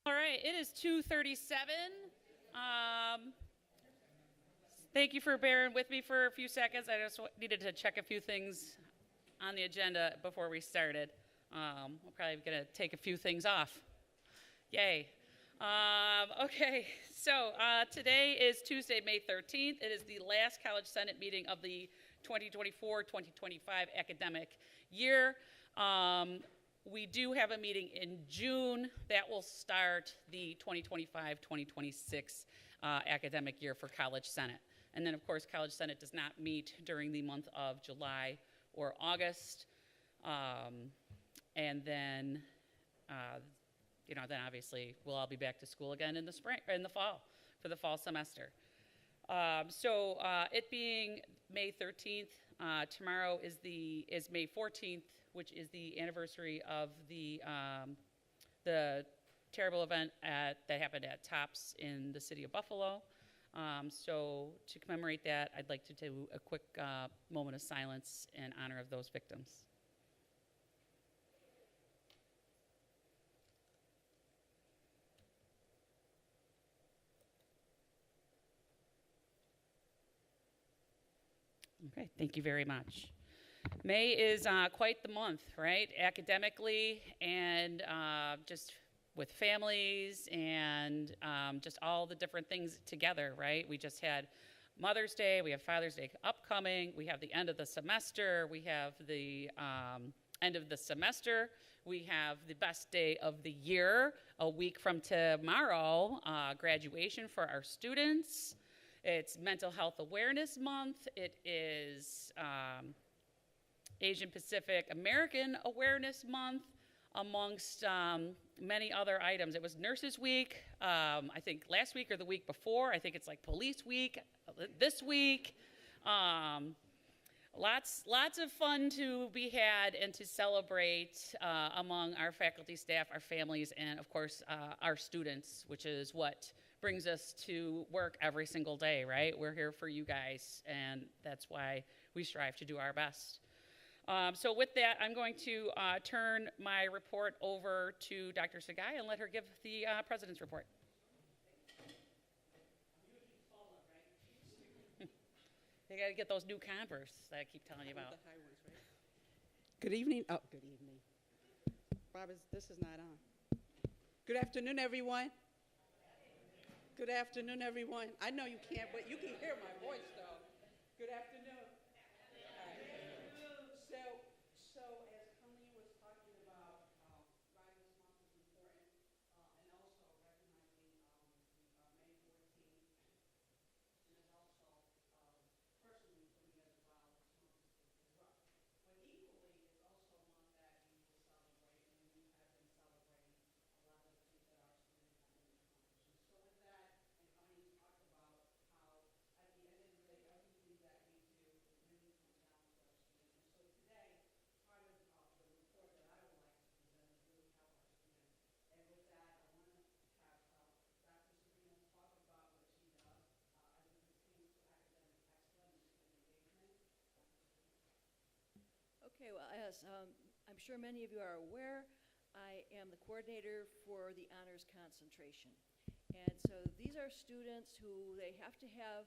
All right, it is 2:37. Um, Thank you for bearing with me for a few seconds. I just needed to check a few things on the agenda before we started. We're probably going to take a few things off. Yay. Okay, so today is Tuesday, May 13th. It is the last College Senate meeting of the 2024-2025 academic year. We do have a meeting in June that will start the 2025-2026 academic year for College Senate. And then, of course, College Senate does not meet during the month of July or August. And then, then obviously we'll all be back to school again in the spring, or in the fall, for the fall semester. So it being May 13th, tomorrow is May 14th, which is the anniversary of the terrible event that happened at TOPS in the city of Buffalo. So to commemorate that, I'd like to do a quick moment of silence in honor of those victims. Okay, thank you very much. May is quite the month, right? Academically and just with families and just all the different things together, right? We just had Mother's Day, we have Father's Day upcoming, we have the end of the semester, we have the end of the semester, we have the best day of the year, a week from tomorrow, graduation for our students. It's Mental Health Awareness Month. It is Asian Pacific American Awareness Month, amongst many other items. It was Nurses Week, I think last week or the week before. I think it's like Police Week this week. Lots of fun to be had and to celebrate among our faculty, staff, our families, and of course our students, which is what brings us to work every single day, right? We're here for you guys, and that's why we strive to do our best. So with that, I'm going to turn my report over to Dr. Sagai and let her give the President's report. You got to get those new Converse that I keep telling you about. The high ones, right? Good evening. Oh, good evening. Bob, this is not on. Good afternoon, everyone. Good afternoon, everyone. I know you can't, but you can hear my voice, though. Good afternoon. So as Colleen was talking about, Writers Month is important, and also recognizing May 14th, and is also personally for me as well, this month as well. But equally, it's also a month that we will celebrate, and we have been celebrating a lot of the things that our students have been accomplishing. So with that, and Colleen talked about how at the end of the day, everything that we do really comes down to our students. And so today, part of the report that I would like to present is really how our students. And with that, I want to have Dr. Sabrina talk about what she does as it pertains to academic excellence and engagement. Okay, well, as I'm sure many of you are aware, I am the coordinator for the honors concentration. And so these are students who they have to have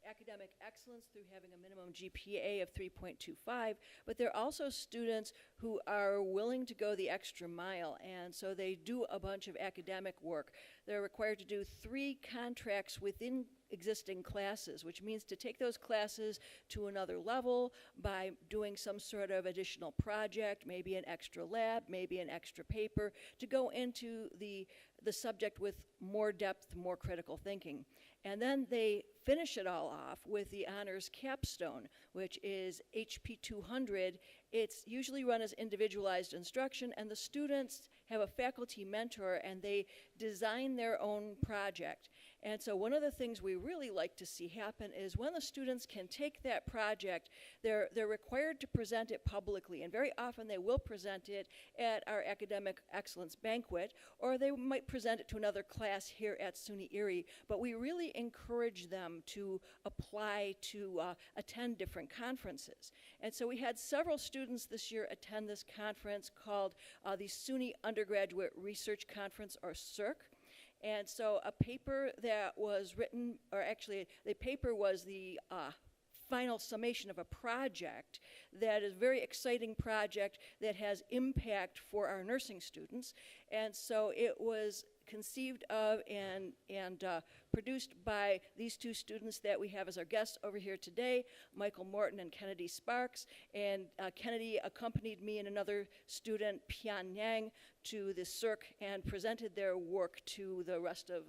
academic excellence through having a minimum GPA of 3.25, but they're also students who are willing to go the extra mile, and so they do a bunch of academic work. They're required to do 3 contracts within existing classes, which means to take those classes to another level by doing some sort of additional project, maybe an extra lab, maybe an extra paper, to go into the subject with more depth, more critical thinking. And then they finish it all off with the honors capstone, which is HP 200. It's usually run as individualized instruction, and the students have a faculty mentor, and they design their own project. And so one of the things we really like to see happen is when the students can take that project, they're required to present it publicly, and very often they will present it at our academic excellence banquet, or they might present it to another class here at SUNY Erie, but we really encourage them to apply to attend different conferences. And so we had several students this year attend this conference called the SUNY Undergraduate Research Conference, or CERC. And so a paper that was written, or actually the paper was the final summation of a project that is a very exciting project that has impact for our nursing students. And so it was conceived of and produced by these two students that we have as our guests over here today, Michael Morton and Kennedy Sparks. And Kennedy accompanied me and another student, Pian Yang, to the CERC and presented their work to the rest of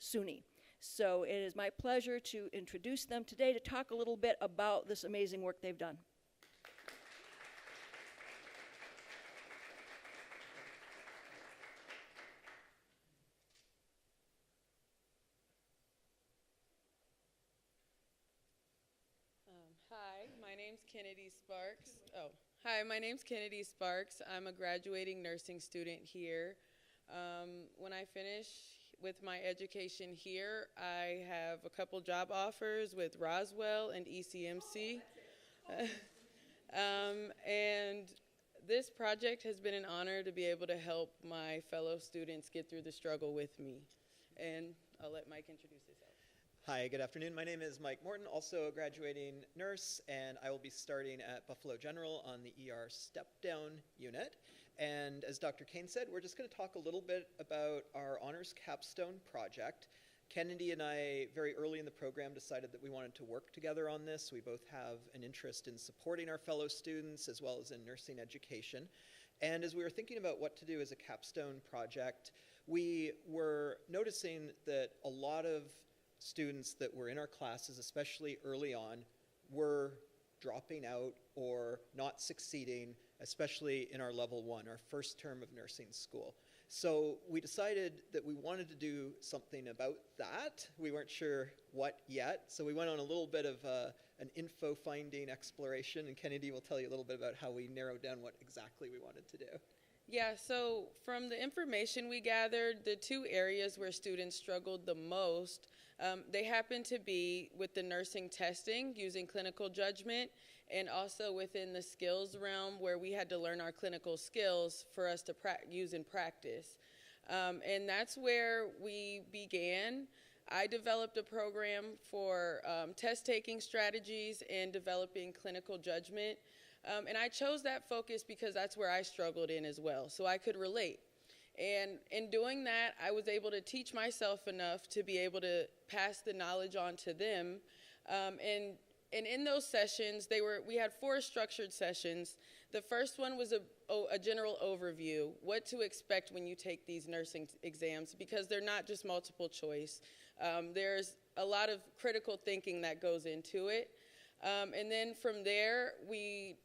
SUNY. So it is my pleasure to introduce them today to talk a little bit about this amazing work they've done. My name's Kennedy Sparks. Hi, my name's Kennedy Sparks. I'm a graduating nursing student here. When I finish with my education here, I have a couple job offers with Roswell and ECMC. And this project has been an honor to be able to help my fellow students get through the struggle with me. And I'll let Mike introduce himself. Hi, good afternoon. My name is Mike Morton, also a graduating nurse, and I will be starting at Buffalo General on the ER step-down unit. And as Dr. Kane said, we're just going to talk a little bit about our honors capstone project. Kennedy and I, very early in the program, decided that we wanted to work together on this. We both have an interest in supporting our fellow students as well as in nursing education. And as we were thinking about what to do as a capstone project, we were noticing that a lot of students that were in our classes, especially early on, were dropping out or not succeeding, especially in our level 1, our first term of nursing school. So we decided that we wanted to do something about that. We weren't sure what yet, so we went on a little bit of an info-finding exploration, and Kennedy will tell you a little bit about how we narrowed down what exactly we wanted to do. Yeah, so from the information we gathered, the two areas where students struggled the most, they happen to be with the nursing testing using clinical judgment, and also within the skills realm where we had to learn our clinical skills for us to use in practice. And that's where we began. I developed a program for test-taking strategies and developing clinical judgment. And I chose that focus because that's where I struggled in as well, so I could relate. And in doing that, I was able to teach myself enough to be able to pass the knowledge on to them. And in those sessions, we had 4 structured sessions. The first one was a general overview, what to expect when you take these nursing exams, because they're not just multiple choice. There's a lot of critical thinking that goes into it. And then from there, we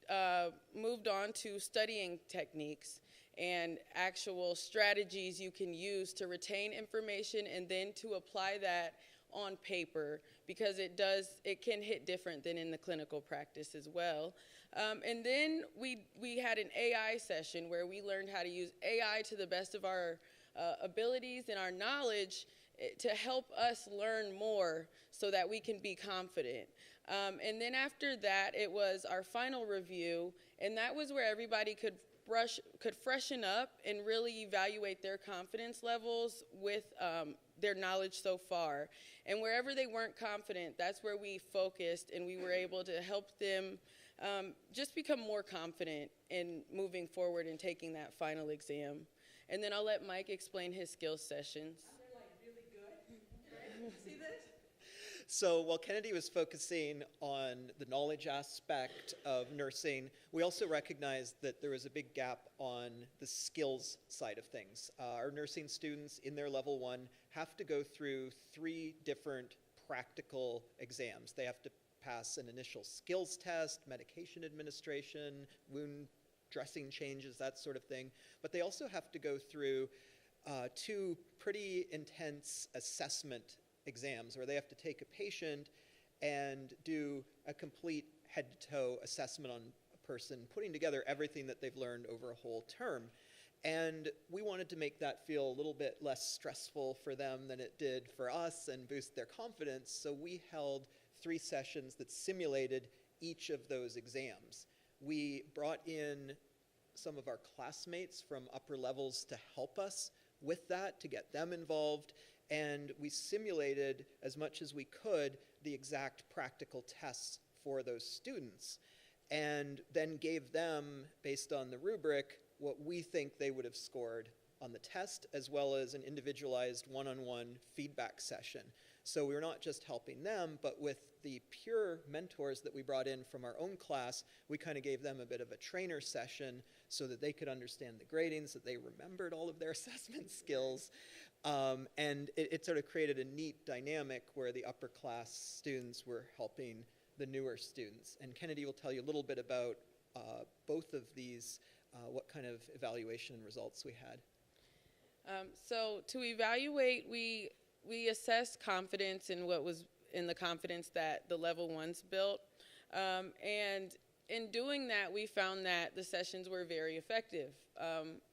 moved on to studying techniques and actual strategies you can use to retain information and then to apply that on paper, because it can hit different than in the clinical practice as well. And then we had an AI session where we learned how to use AI to the best of our abilities and our knowledge to help us learn more so that we can be confident. And then after that, it was our final review, and that was where everybody could freshen up and really evaluate their confidence levels with their knowledge so far. And wherever they weren't confident, that's where we focused, and we were able to help them just become more confident in moving forward and taking that final exam. And then I'll let Mike explain his skills sessions. They're like really good. Right? See this? So while Kennedy was focusing on the knowledge aspect of nursing, we also recognized that there was a big gap on the skills side of things. Our nursing students in their level 1 have to go through 3 different practical exams. They have to pass an initial skills test, medication administration, wound dressing changes, that sort of thing. But they also have to go through 2 pretty intense assessment exams where they have to take a patient and do a complete head-to-toe assessment on a person, putting together everything that they've learned over a whole term. And we wanted to make that feel a little bit less stressful for them than it did for us and boost their confidence. So we held 3 sessions that simulated each of those exams. We brought in some of our classmates from upper levels to help us with that, to get them involved, and we simulated as much as we could the exact practical tests for those students, and then gave them, based on the rubric, what we think they would have scored on the test, as well as an individualized one-on-one feedback session. So we were not just helping them, but with the pure mentors that we brought in from our own class, we kind of gave them a bit of a trainer session so that they could understand the gradings, that they remembered all of their assessment skills. And it sort of created a neat dynamic where the upper class students were helping the newer students. And Kennedy will tell you a little bit about both of these, what kind of evaluation results we had. So to evaluate, we assessed confidence in what was in the confidence that the level 1s built. And in doing that, we found that the sessions were very effective.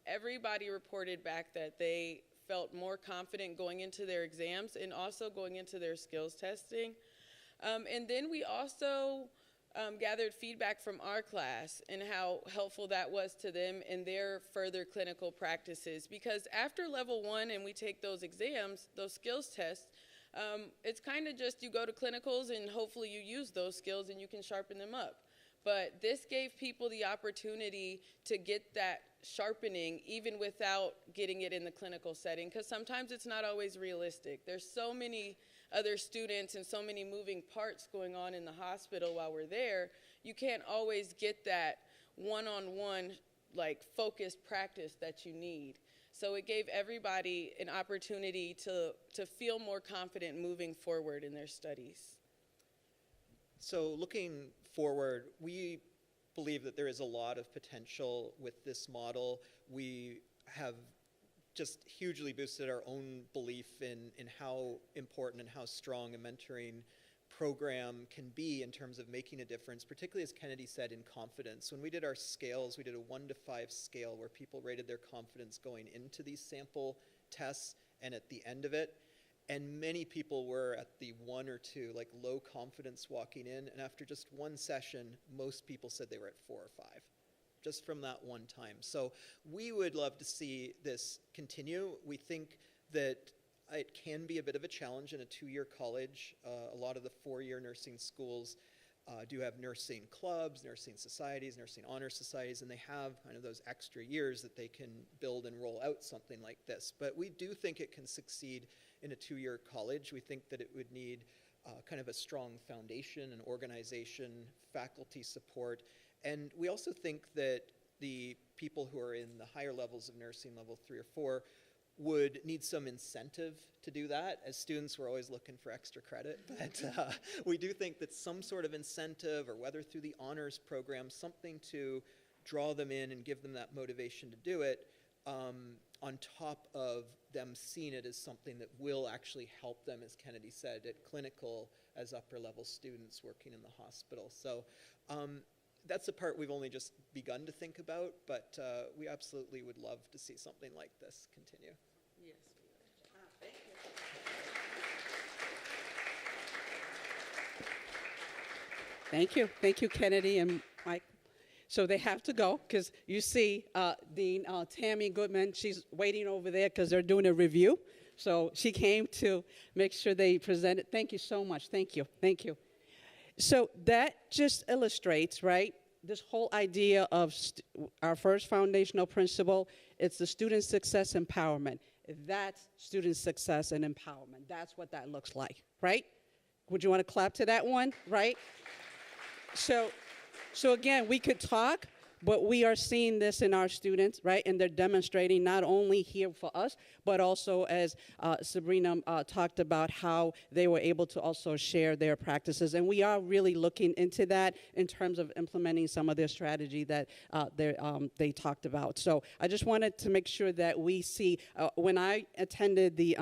Everybody reported back that they felt more confident going into their exams and also going into their skills testing. And then we also gathered feedback from our class and how helpful that was to them in their further clinical practices. Because after level 1 and we take those exams, those skills tests, it's kind of just you go to clinicals and hopefully you use those skills and you can sharpen them up. But this gave people the opportunity to get that sharpening even without getting it in the clinical setting, because sometimes it's not always realistic. There's so many other students and so many moving parts going on in the hospital while we're there, you can't always get that one-on-one, like, focused practice that you need. So it gave everybody an opportunity to feel more confident moving forward in their studies. So looking forward, we believe that there is a lot of potential with this model. We have just hugely boosted our own belief in how important and how strong a mentoring program can be in terms of making a difference, particularly, as Kennedy said, in confidence. When we did our scales, we did a 1 to 5 scale where people rated their confidence going into these sample tests and at the end of it. And many people were at the 1 or 2, like low confidence walking in. And after just 1 session, most people said they were at 4 or 5, just from that one time. So we would love to see this continue. We think that it can be a bit of a challenge in a 2-year college. A lot of the 4-year nursing schools do have nursing clubs, nursing societies, nursing honor societies, and they have kind of those extra years that they can build and roll out something like this. But we do think it can succeed in a 2-year college. We think that it would need kind of a strong foundation, an organization, faculty support. And we also think that the people who are in the higher levels of nursing, level 3 or 4, would need some incentive to do that. As students, we're always looking for extra credit, but we do think that some sort of incentive, or whether through the honors program, something to draw them in and give them that motivation to do it, on top of them seeing it as something that will actually help them, as Kennedy said, at clinical as upper level students working in the hospital. So that's the part we've only just begun to think about, but we absolutely would love to see something like this continue. Yes. Thank you. Thank you. Thank you, Kennedy and Mike. So they have to go because you see Dean Tammy Goodman, she's waiting over there because they're doing a review. So she came to make sure they presented. Thank you so much. Thank you. Thank you. So that just illustrates, right, this whole idea of our first foundational principle. It's the student success empowerment. That's student success and empowerment. That's what that looks like, right? Would you want to clap to that one, right? So again, we could talk, but we are seeing this in our students, right? And they're demonstrating not only here for us, but also as Sabrina talked about how they were able to also share their practices. And we are really looking into that in terms of implementing some of their strategy that they talked about. So I just wanted to make sure that we see, when I attended the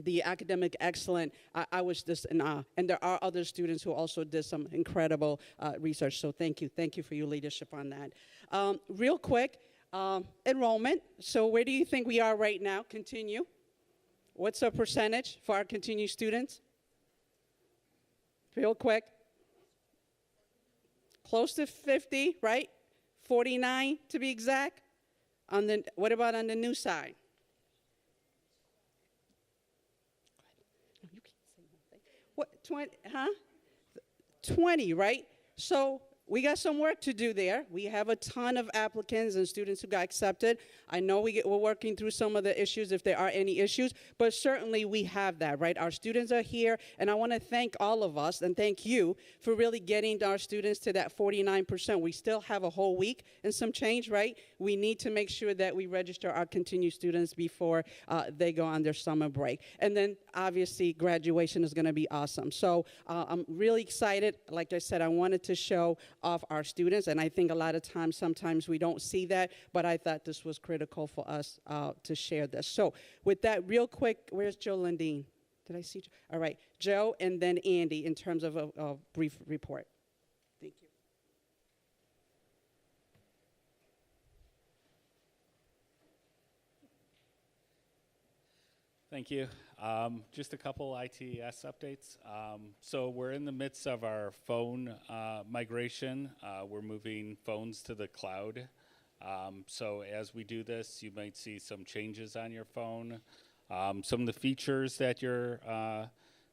the academic excellent, I was just in awe. And there are other students who also did some incredible research. So thank you for your leadership on that. Real quick, enrollment. So where do you think we are right now? Continue. What's our percentage for our continued students? Real quick. Close to 50, right? 49 to be exact. What about on the new side? What, 20, huh? 20, right? So we got some work to do there. We have a ton of applicants and students who got accepted. I know we're working through some of the issues if there are any issues, but certainly we have that, right? Our students are here, and I want to thank all of us and thank you for really getting our students to that 49%. We still have a whole week and some change, right? We need to make sure that we register our continued students before they go on their summer break. And then, obviously, graduation is going to be awesome. So I'm really excited. Like I said, I wanted to show off our students, and I think a lot of times, sometimes we don't see that, but I thought this was critical for us to share this. So with that, real quick, where's Joe Lundeen? Did I see Joe? All right, Joe and then Andy in terms of a brief report. Thank you. Thank you. Just a couple ITS updates. So we're in the midst of our phone migration. We're moving phones to the cloud. So as we do this, you might see some changes on your phone. Some of the features that you're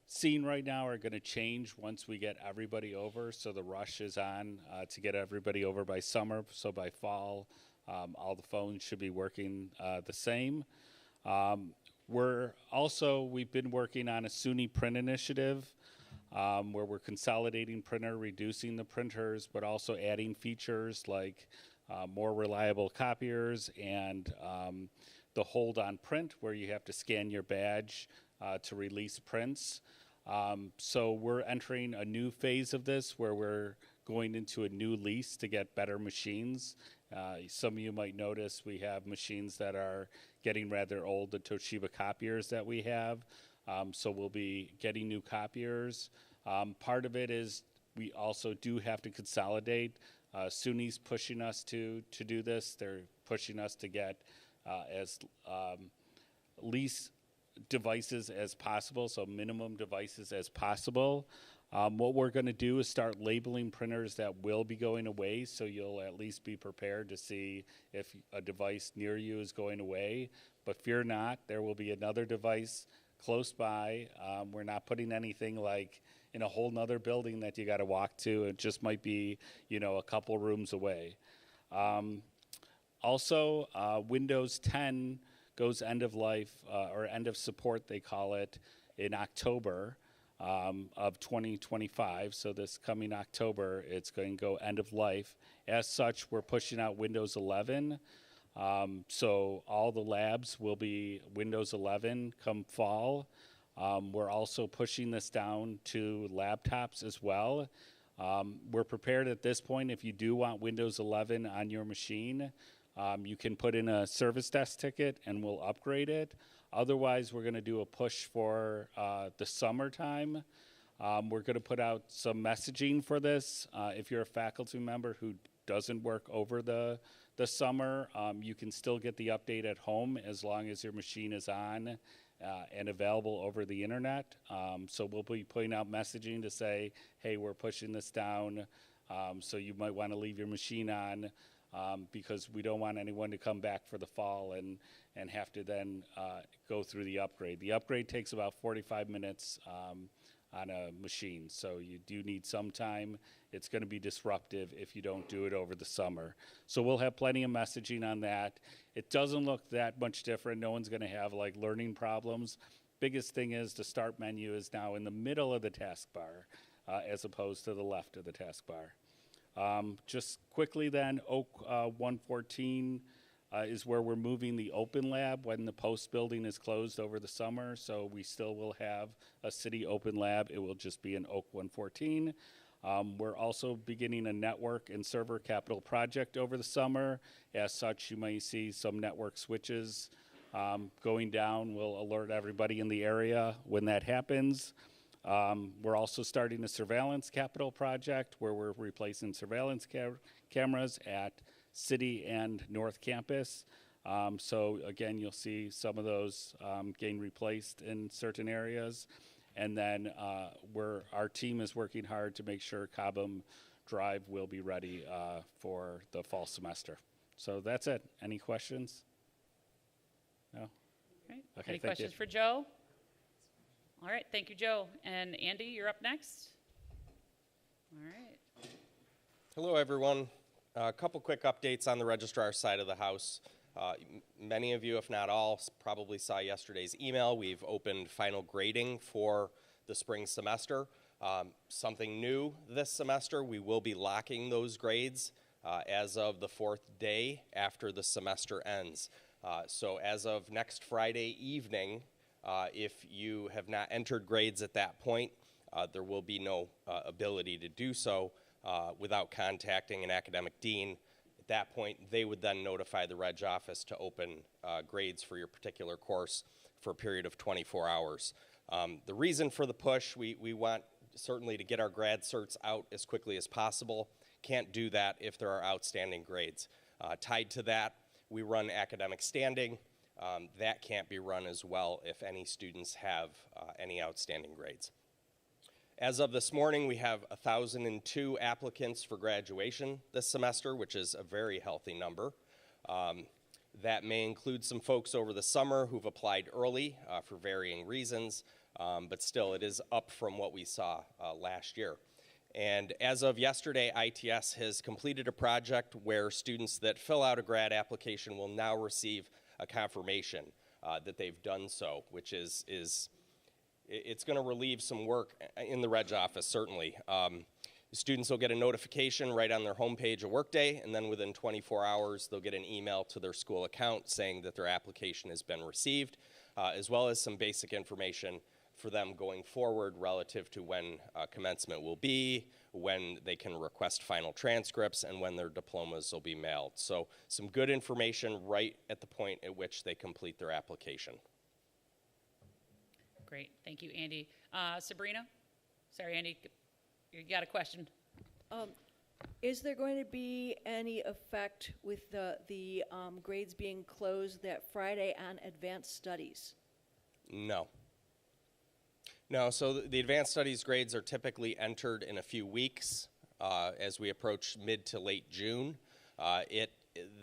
seeing right now are going to change once we get everybody over. So the rush is on to get everybody over by summer. So by fall, all the phones should be working the same. We've been working on a SUNY print initiative where we're consolidating printer, reducing the printers, but also adding features like more reliable copiers and the hold on print where you have to scan your badge to release prints. So we're entering a new phase of this where we're going into a new lease to get better machines. Some of you might notice we have machines that are getting rather old, the Toshiba copiers that we have. So we'll be getting new copiers. Part of it is we also do have to consolidate. SUNY's pushing us to do this. They're pushing us to get as least devices as possible, so minimum devices as possible. What we're going to do is start labeling printers that will be going away, so you'll at least be prepared to see if a device near you is going away. But fear not, there will be another device close by. We're not putting anything like in a whole nother building that you got to walk to. It just might be, a couple rooms away. Also, Windows 10 goes end of life, or end of support, they call it, in October of 2025. So this coming October, it's going to go end of life. As such, we're pushing out Windows 11. So all the labs will be Windows 11 come fall. We're also pushing this down to laptops as well. We're prepared at this point if you do want Windows 11 on your machine. You can put in a service desk ticket and we'll upgrade it. Otherwise, we're going to do a push for the summertime. We're going to put out some messaging for this. If you're a faculty member who doesn't work over the summer, you can still get the update at home as long as your machine is on and available over the internet. So we'll be putting out messaging to say, hey, we're pushing this down, so you might want to leave your machine on. Because we don't want anyone to come back for the fall and have to then go through the upgrade. The upgrade takes about 45 minutes on a machine, so you do need some time. It's going to be disruptive if you don't do it over the summer. So we'll have plenty of messaging on that. It doesn't look that much different. No one's going to have like learning problems. Biggest thing is the start menu is now in the middle of the taskbar as opposed to the left of the taskbar. Just quickly then, Oak 114 is where we're moving the open lab when the post building is closed over the summer. So we still will have a city open lab. It will just be in Oak 114. We're also beginning a network and server capital project over the summer. As such, you may see some network switches going down. We'll alert everybody in the area when that happens. We're also starting a surveillance capital project where we're replacing surveillance cameras at City and North Campus. So again, you'll see some of those getting replaced in certain areas. And then our team is working hard to make sure Cobham Drive will be ready for the fall semester. So that's it. Any questions? No? Right. Okay, Any thank questions you. for Joe? All right, thank you, Joe. And Andy, you're up next. All right. Hello, everyone. A couple quick updates on the registrar side of the house. Many of you, if not all, probably saw yesterday's email. We've opened final grading for the spring semester. Something new this semester, we will be locking those grades as of the 4th day after the semester ends. So as of next Friday evening, if you have not entered grades at that point, there will be no ability to do so without contacting an academic dean. At that point, they would then notify the Reg office to open grades for your particular course for a period of 24 hours. The reason for the push, we want certainly to get our grad certs out as quickly as possible. Can't do that if there are outstanding grades. Tied to that, we run academic standing. That can't be run as well if any students have any outstanding grades. As of this morning, we have 1,002 applicants for graduation this semester, which is a very healthy number. That may include some folks over the summer who've applied early for varying reasons, but still it is up from what we saw last year. And as of yesterday, ITS has completed a project where students that fill out a grad application will now receive a confirmation that they've done so, which is it's going to relieve some work in the Reg office, certainly. Students will get a notification right on their homepage of Workday, and then within 24 hours, they'll get an email to their school account saying that their application has been received, as well as some basic information for them going forward relative to when commencement will be, when they can request final transcripts, and when their diplomas will be mailed. So some good information right at the point at which they complete their application. Great, thank you, Andy. Sabrina? Sorry, Andy, you got a question? Is there going to be any effect with the grades being closed that Friday on advanced studies? No. No, so the advanced studies grades are typically entered in a few weeks as we approach mid to late June.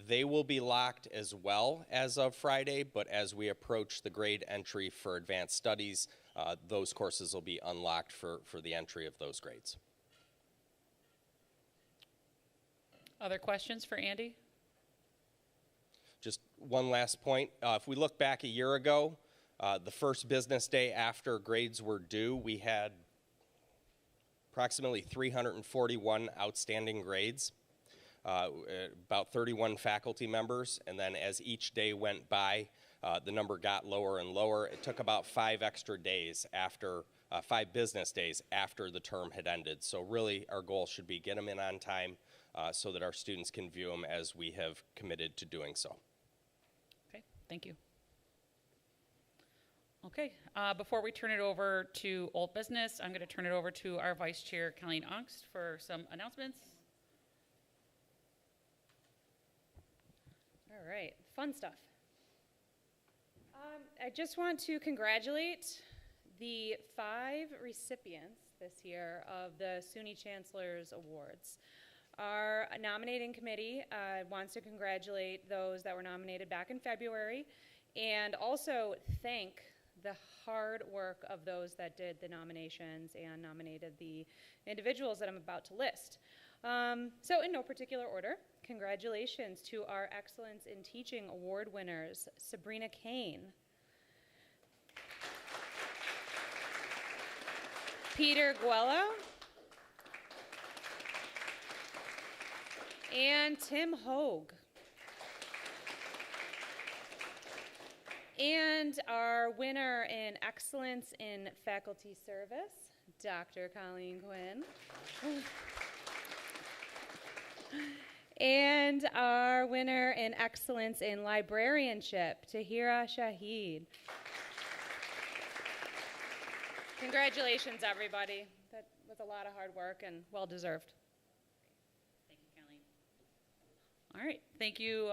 They will be locked as well as of Friday, but as we approach the grade entry for advanced studies, those courses will be unlocked for the entry of those grades. Other questions for Andy? Just one last point. If we look back a year ago, the first business day after grades were due, we had approximately 341 outstanding grades. About 31 faculty members, and then as each day went by, the number got lower and lower. It took about 5 business days after the term had ended. So really, our goal should be get them in on time so that our students can view them as we have committed to doing so. Okay, thank you. Okay, before we turn it over to old business, I'm going to turn it over to our Vice Chair, Colleen Ongst, for some announcements. All right, fun stuff. I just want to congratulate the 5 recipients this year of the SUNY Chancellor's Awards. Our nominating committee wants to congratulate those that were nominated back in February and also thank the hard work of those that did the nominations and nominated the individuals that I'm about to list. So in no particular order, congratulations to our Excellence in Teaching Award winners, Sabrina Kane, Peter Guella, and Tim Hogue. And our winner in Excellence in Faculty Service, Dr. Colleen Quinn. And our winner in Excellence in Librarianship, Tahira Shahid. Congratulations, everybody. That was a lot of hard work and well-deserved. Thank you, Colleen. All right, thank you,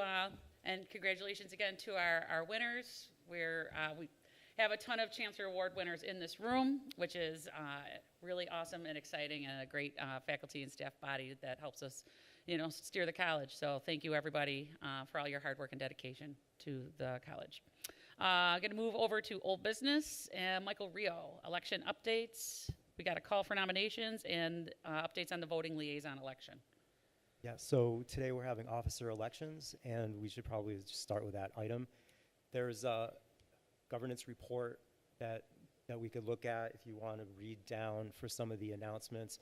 and congratulations again to our winners. We have a ton of Chancellor Award winners in this room, which is really awesome and exciting, and a great faculty and staff body that helps us, steer the college. So thank you, everybody, for all your hard work and dedication to the college. I'm going to move over to old business, and Michael Rio, election updates. We got a call for nominations and updates on the voting liaison election. Yeah, so today we're having officer elections, and we should probably just start with that item. There's a governance report that we could look at if you want to read down for some of the announcements.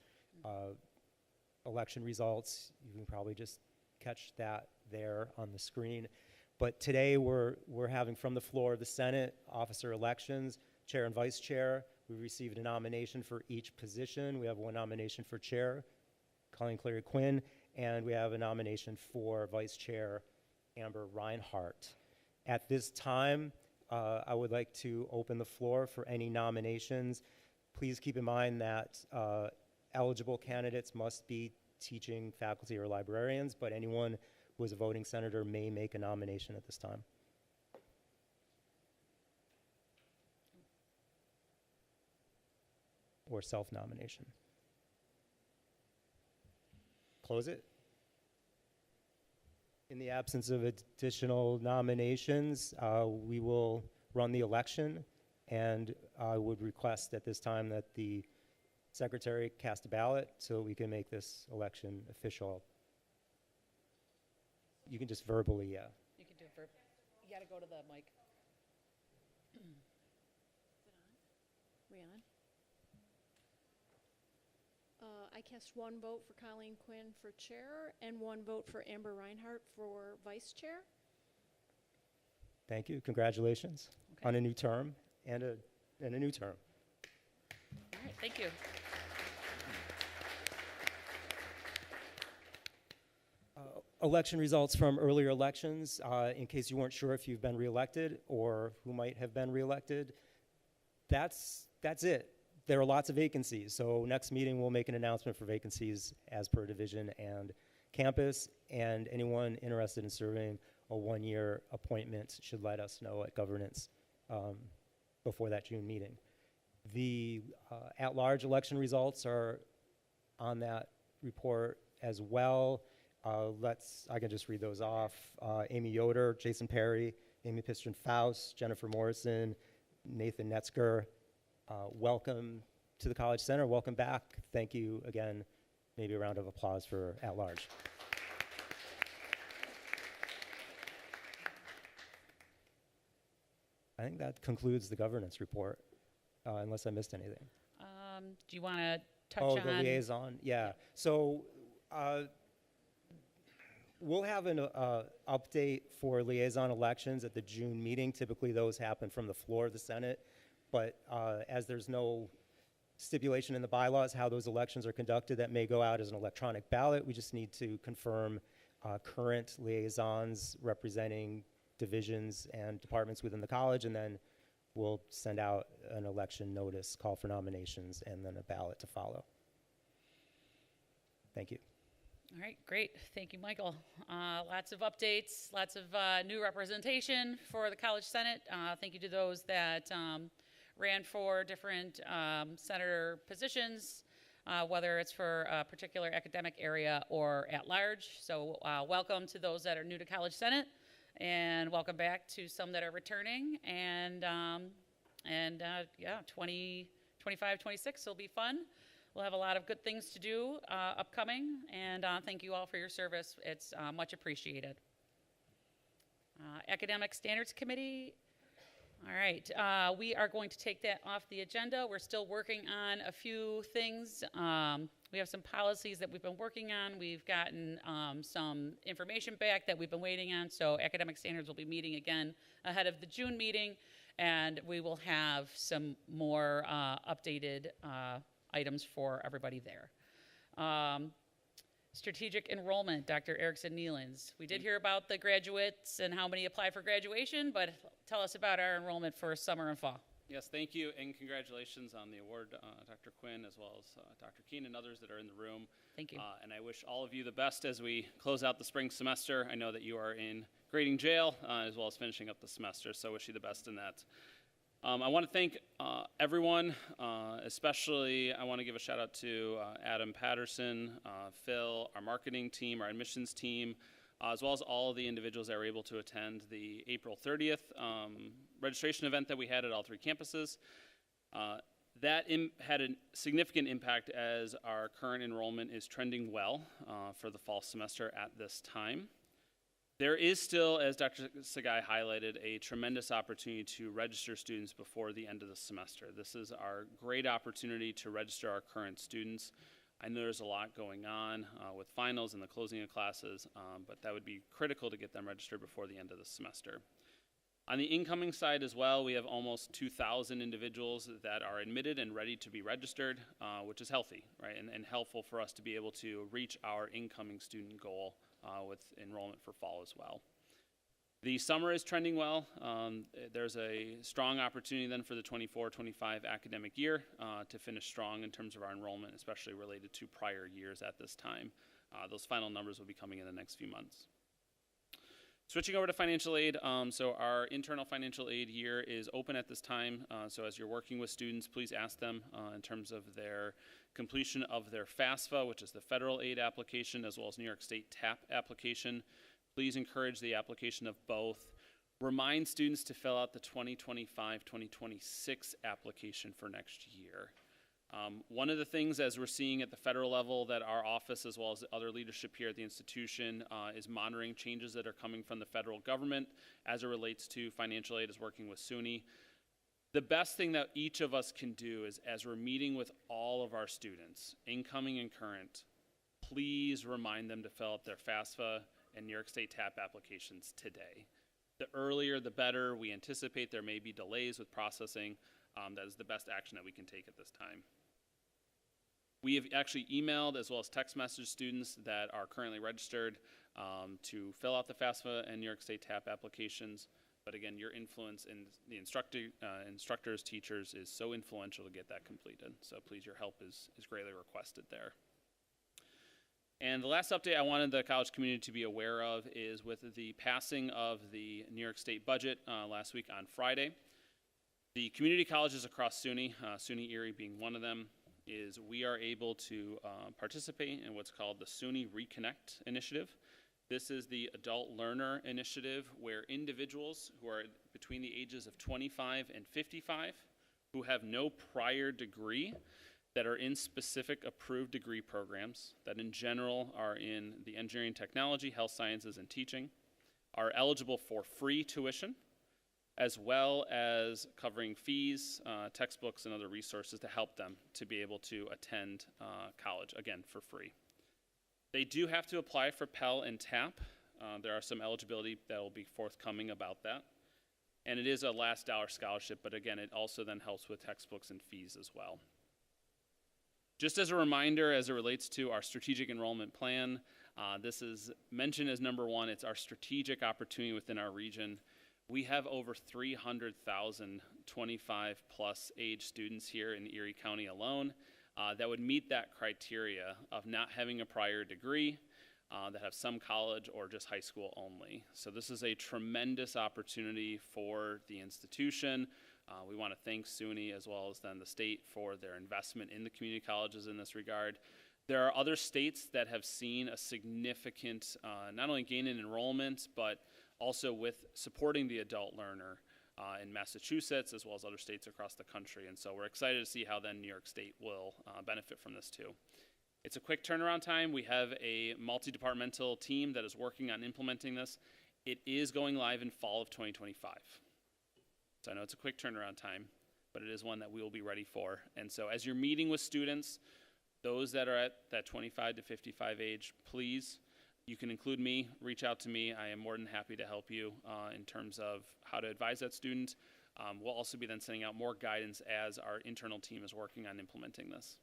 Election results, you can probably just catch that there on the screen. But today we're having from the floor of the Senate officer elections, chair and vice chair. We received a nomination for each position. We have one nomination for chair, Colleen Clary Quinn, and we have a nomination for vice chair, Amber Reinhart. At this time, I would like to open the floor for any nominations. Please keep in mind that eligible candidates must be teaching faculty or librarians, but anyone who is a voting senator may make a nomination at this time. Or self-nomination. Close it. In the absence of additional nominations, we will run the election, and I would request at this time that the secretary cast a ballot so we can make this election official. You can just verbally, yeah. You can do it for, you got to go to the mic. We on? I cast one vote for Colleen Quinn for chair and one vote for Amber Reinhart for vice chair. Thank you. Congratulations on a new term and a new term. All right, thank you. Election results from earlier elections, in case you weren't sure if you've been reelected or who might have been reelected. That's it. There are lots of vacancies, so next meeting we'll make an announcement for vacancies as per division and campus, and anyone interested in serving a one-year appointment should let us know at governance before that June meeting. The at-large election results are on that report as well. I can just read those off. Amy Yoder, Jason Perry, Amy Pistron-Faust, Jennifer Morrison, Nathan Netzger. Welcome to the College Center. Welcome back. Thank you again. Maybe a round of applause for at-large. I think that concludes the governance report, unless I missed anything. Do you want to touch on? Oh, the liaison, yeah. So we'll have an update for liaison elections at the June meeting. Typically those happen from the floor of the Senate, but as there's no stipulation in the bylaws how those elections are conducted, that may go out as an electronic ballot. We just need to confirm current liaisons representing divisions and departments within the college, and then we'll send out an election notice, call for nominations, and then a ballot to follow. Thank you. All right, great. Thank you, Michael. Lots of updates, lots of new representation for the College Senate. Thank you to those that ran for different senator positions, whether it's for a particular academic area or at large. So welcome to those that are new to College Senate, and welcome back to some that are returning. And yeah, 2025, 26 will be fun. We'll have a lot of good things to do upcoming, and thank you all for your service. It's much appreciated. Academic Standards Committee. All right, we are going to take that off the agenda. We're still working on a few things. We have some policies that we've been working on. We've gotten some information back that we've been waiting on, so Academic Standards will be meeting again ahead of the June meeting, and we will have some more updated items for everybody there. Strategic enrollment, Dr. Erickson Nealons. We did hear about the graduates and how many apply for graduation, but tell us about our enrollment for summer and fall. Yes, thank you, and congratulations on the award, Dr. Quinn, as well as Dr. Keene and others that are in the room. Thank you. And I wish all of you the best as we close out the spring semester. I know that you are in grading jail, as well as finishing up the semester, so I wish you the best in that. I want to thank everyone, especially I want to give a shout out to Adam Patterson, Phil, our marketing team, our admissions team, as well as all of the individuals that were able to attend the April 30th registration event that we had at all 3 campuses. That had a significant impact as our current enrollment is trending well for the fall semester at this time. There is still, as Dr. Sagai highlighted, a tremendous opportunity to register students before the end of the semester. This is our great opportunity to register our current students. I know there's a lot going on with finals and the closing of classes, but that would be critical to get them registered before the end of the semester. On the incoming side as well, we have almost 2,000 individuals that are admitted and ready to be registered, which is healthy, right, and helpful for us to be able to reach our incoming student goal with enrollment for fall as well. The summer is trending well. There's a strong opportunity then for the 24-25 academic year to finish strong in terms of our enrollment, especially related to prior years at this time. Those final numbers will be coming in the next few months. Switching over to financial aid, so our internal financial aid year is open at this time. So as you're working with students, please ask them in terms of their completion of their FAFSA, which is the federal aid application, as well as New York State TAP application. Please encourage the application of both. Remind students to fill out the 2025-2026 application for next year. One of the things, as we're seeing at the federal level, that our office, as well as other leadership here at the institution, is monitoring changes that are coming from the federal government as it relates to financial aid, is working with SUNY. The best thing that each of us can do is, as we're meeting with all of our students, incoming and current, please remind them to fill out their FAFSA and New York State TAP applications today. The earlier, the better. We anticipate there may be delays with processing. That is the best action that we can take at this time. We have actually emailed as well as text message students that are currently registered to fill out the FAFSA and New York State TAP applications. But again, your influence in the instructors, teachers is so influential to get that completed. So please, your help is greatly requested there. And the last update I wanted the college community to be aware of is with the passing of the New York State budget last week on Friday. The community colleges across SUNY, SUNY Erie being one of them, is we are able to participate in what's called the SUNY Reconnect Initiative. This is the adult learner initiative where individuals who are between the ages of 25 and 55 who have no prior degree that are in specific approved degree programs that in general are in the engineering, technology, health sciences, and teaching are eligible for free tuition, as well as covering fees, textbooks, and other resources to help them to be able to attend college, again, for free. They do have to apply for Pell and TAP. There are some eligibility that will be forthcoming about that. And it is a last dollar scholarship, but again, it also then helps with textbooks and fees as well. Just as a reminder, as it relates to our strategic enrollment plan, this is mentioned as number one. It's our strategic opportunity within our region. We have over 300,000 25-plus age students here in Erie County alone that would meet that criteria of not having a prior degree, that have some college or just high school only. So this is a tremendous opportunity for the institution. We want to thank SUNY as well as then the state for their investment in the community colleges in this regard. There are other states that have seen a significant, not only gain in enrollment, but also with supporting the adult learner in Massachusetts as well as other states across the country. And so we're excited to see how then New York State will benefit from this too. It's a quick turnaround time. We have a multi-departmental team that is working on implementing this. It is going live in fall of 2025. So I know it's a quick turnaround time, but it is one that we will be ready for. And so as you're meeting with students, those that are at that 25 to 55 age, please, you can include me, reach out to me. I am more than happy to help you in terms of how to advise that student. We'll also be then sending out more guidance as our internal team is working on implementing this.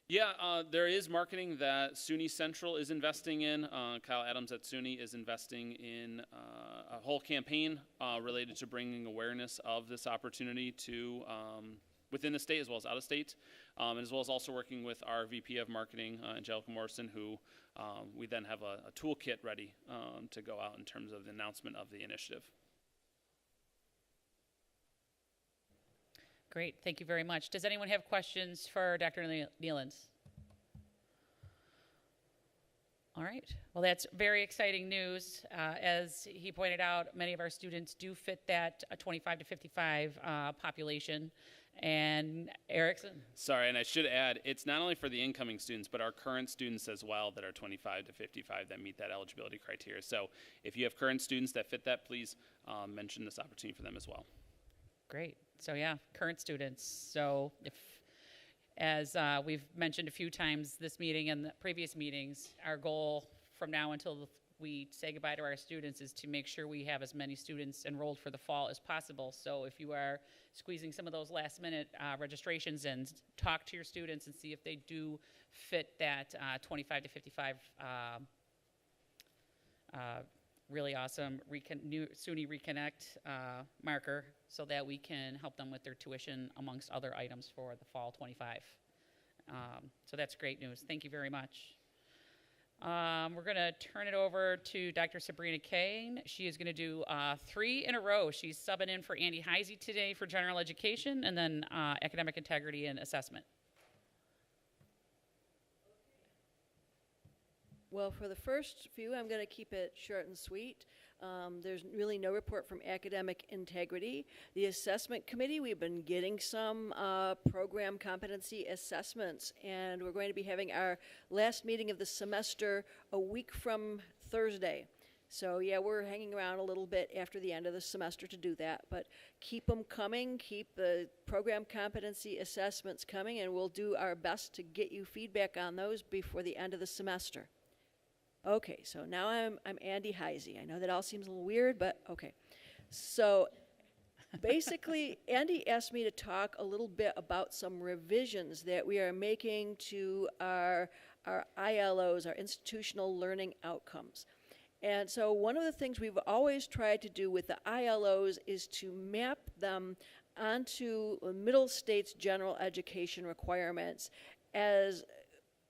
Yeah, there is marketing that SUNY Central is investing in. Kyle Adams at SUNY is investing in a whole campaign related to bringing awareness of this opportunity to within the state as well as out of state, and as well as also working with our VP of Marketing, Angelica Morrison, who we then have a toolkit ready to go out in terms of the announcement of the initiative. Great, thank you very much. Does anyone have questions for Dr. Nealons? All right, well, that's very exciting news. As he pointed out, many of our students do fit that 25 to 55 population. And Erickson? Sorry, and I should add, it's not only for the incoming students, but our current students as well that are 25 to 55 that meet that eligibility criteria. So if you have current students that fit that, please mention this opportunity for them as well. Great. So yeah, current students. So if, as we've mentioned a few times this meeting and the previous meetings, our goal from now until we say goodbye to our students is to make sure we have as many students enrolled for the fall as possible. So if you are squeezing some of those last minute registrations in, talk to your students and see if they do fit that 25 to 55 really awesome SUNY Reconnect marker so that we can help them with their tuition amongst other items for the fall 25. So that's great news. Thank you very much. We're going to turn it over to Dr. Sabrina Kane. She is going to do 3 in a row. She's subbing in for Andy Heisey today for general education and then academic integrity and assessment. Well, for the first few, I'm going to keep it short and sweet. There's really no report from academic integrity. The assessment committee, we've been getting some program competency assessments, and we're going to be having our last meeting of the semester a week from Thursday. So yeah, we're hanging around a little bit after the end of the semester to do that, but keep them coming, keep the program competency assessments coming, and we'll do our best to get you feedback on those before the end of the semester. Okay, so now I'm Andy Heisey. I know that all seems a little weird, but okay. So basically, Andy asked me to talk a little bit about some revisions that we are making to our ILOs, our institutional learning outcomes. And so one of the things we've always tried to do with the ILOs is to map them onto middle states general education requirements as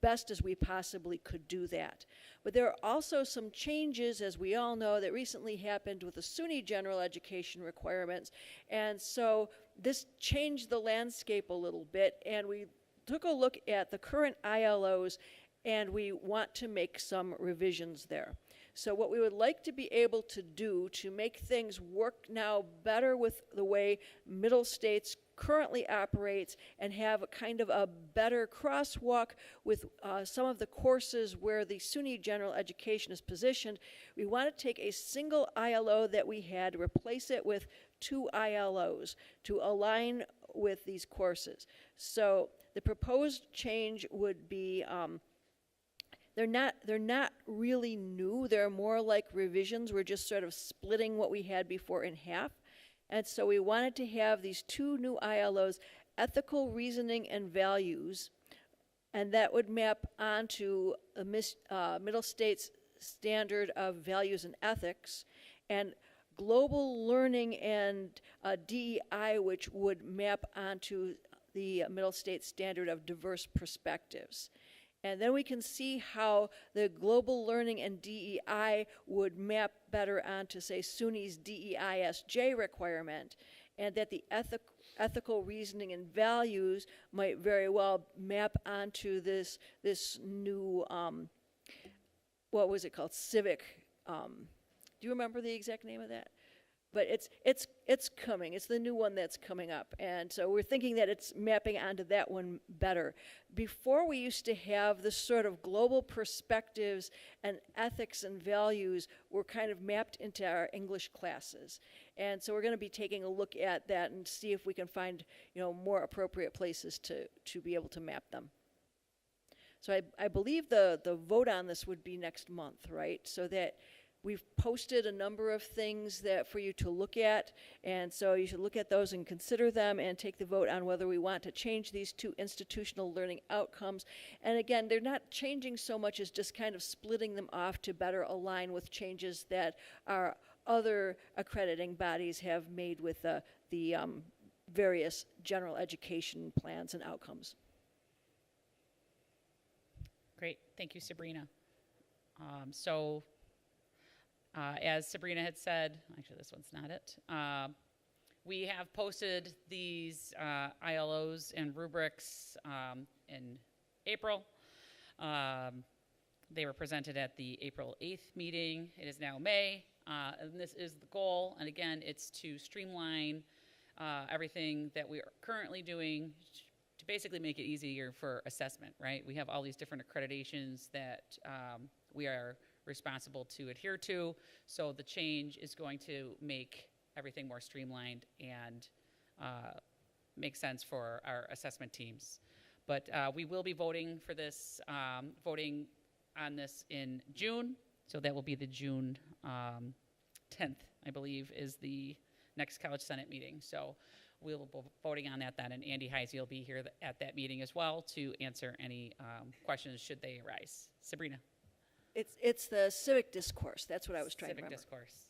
best as we possibly could do that. But there are also some changes, as we all know, that recently happened with the SUNY general education requirements. And so this changed the landscape a little bit, and we took a look at the current ILOs, and we want to make some revisions there. So what we would like to be able to do to make things work now better with the way middle states currently operates and have a kind of a better crosswalk with some of the courses where the SUNY general education is positioned, we want to take a single ILO that we had, replace it with 2 ILOs to align with these courses. So the proposed change would be they're not really new. They're more like revisions. We're just sort of splitting what we had before in half. And so we wanted to have these 2 new ILOs, ethical reasoning and values, and that would map onto a middle states standard of values and ethics, and global learning and DEI, which would map onto the middle states standard of diverse perspectives. And then we can see how the global learning and DEI would map better onto, say, SUNY's DEISJ requirement, and that the ethical reasoning and values might very well map onto this new, what was it called, civic, do you remember the exact name of that? But it's coming. It's the new one that's coming up. And so we're thinking that it's mapping onto that one better. Before, we used to have this sort of global perspectives and ethics and values were kind of mapped into our English classes. And so we're going to be taking a look at that and see if we can find, more appropriate places to be able to map them. So I believe the vote on this would be next month, right? So that We've posted a number of things that for you to look at, and so you should look at those and consider them and take the vote on whether we want to change these two institutional learning outcomes. And again, they're not changing so much as just kind of splitting them off to better align with changes that our other accrediting bodies have made with the various general education plans and outcomes. Great, thank you, Sabrina. As Sabrina had said, actually this one's not it, we have posted these ILOs and rubrics in April. They were presented at the April 8th meeting. It is now May, and this is the goal. And again, it's to streamline everything that we are currently doing to basically make it easier for assessment, right? We have all these different accreditations that we are responsible to adhere to, so the change is going to make everything more streamlined and make sense for our assessment teams. But we will be voting for this, voting on this in June, so that will be the June 10th, I believe, is the next College Senate meeting. So we'll be voting on that then, and Andy Heisey will be here at that meeting as well to answer any questions should they arise. Sabrina. It's the civic discourse. That's what I was trying to remember. Civic discourse.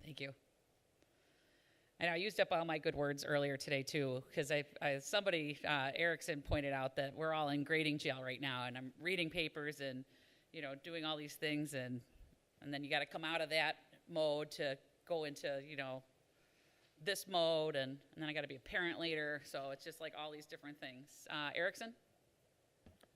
Thank you. And I used up all my good words earlier today too, because somebody, Erickson, pointed out that we're all in grading jail right now, and I'm reading papers and doing all these things, and then you got to come out of that mode to go into this mode, and then I got to be a parent later, so it's just like all these different things. Erickson?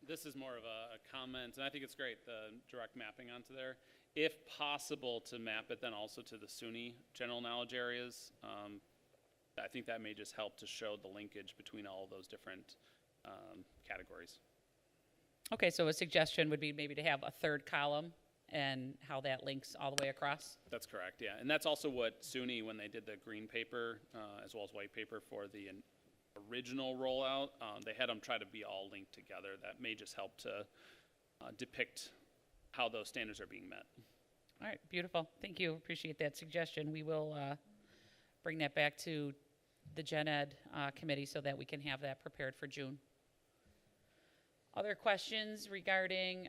This is more of a comment, and I think it's great, the direct mapping onto there. If possible, to map it then also to the SUNY general knowledge areas. I think that may just help to show the linkage between all of those different categories. Okay, so a suggestion would be maybe to have a third column and how that links all the way across? That's correct, yeah. And that's also what SUNY, when they did the green paper, as well as white paper for the original rollout, they had them try to be all linked together. That may just help to depict how those standards are being met. All right, beautiful. Thank you. Appreciate that suggestion. We will bring that back to the Gen Ed committee so that we can have that prepared for June. Other questions regarding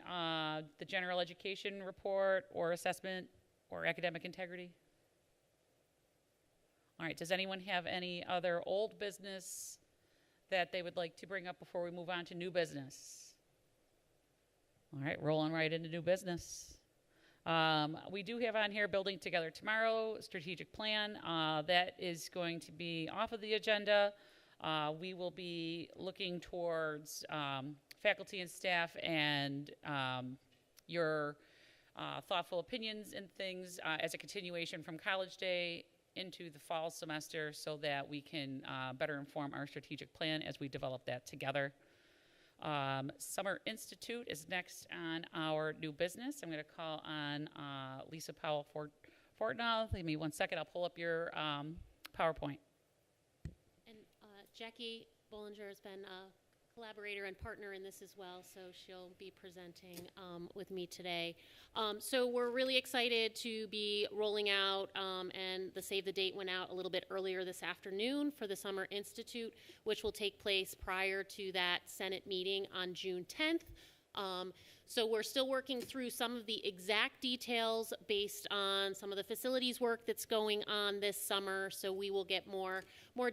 the general education report or assessment or academic integrity? All right, does anyone have any other old business that they would like to bring up before we move on to new business? All right, rolling right into new business. We do have on here Building Together Tomorrow, strategic plan. That is going to be off of the agenda. We will be looking towards faculty and staff and your thoughtful opinions and things as a continuation from College Day into the fall semester so that we can better inform our strategic plan as we develop that together. Summer Institute is next on our new business. I'm going to call on Lisa Powell-Fortnall. Give me 1 second. I'll pull up your PowerPoint. And Jackie Bollinger has been a collaborator and partner in this as well, so she'll be presenting with me today. So we're really excited to be rolling out, and the save the date went out a little bit earlier this afternoon for the Summer Institute, which will take place prior to that Senate meeting on June 10th. So we're still working through some of the exact details based on some of the facilities work that's going on this summer. So we will get more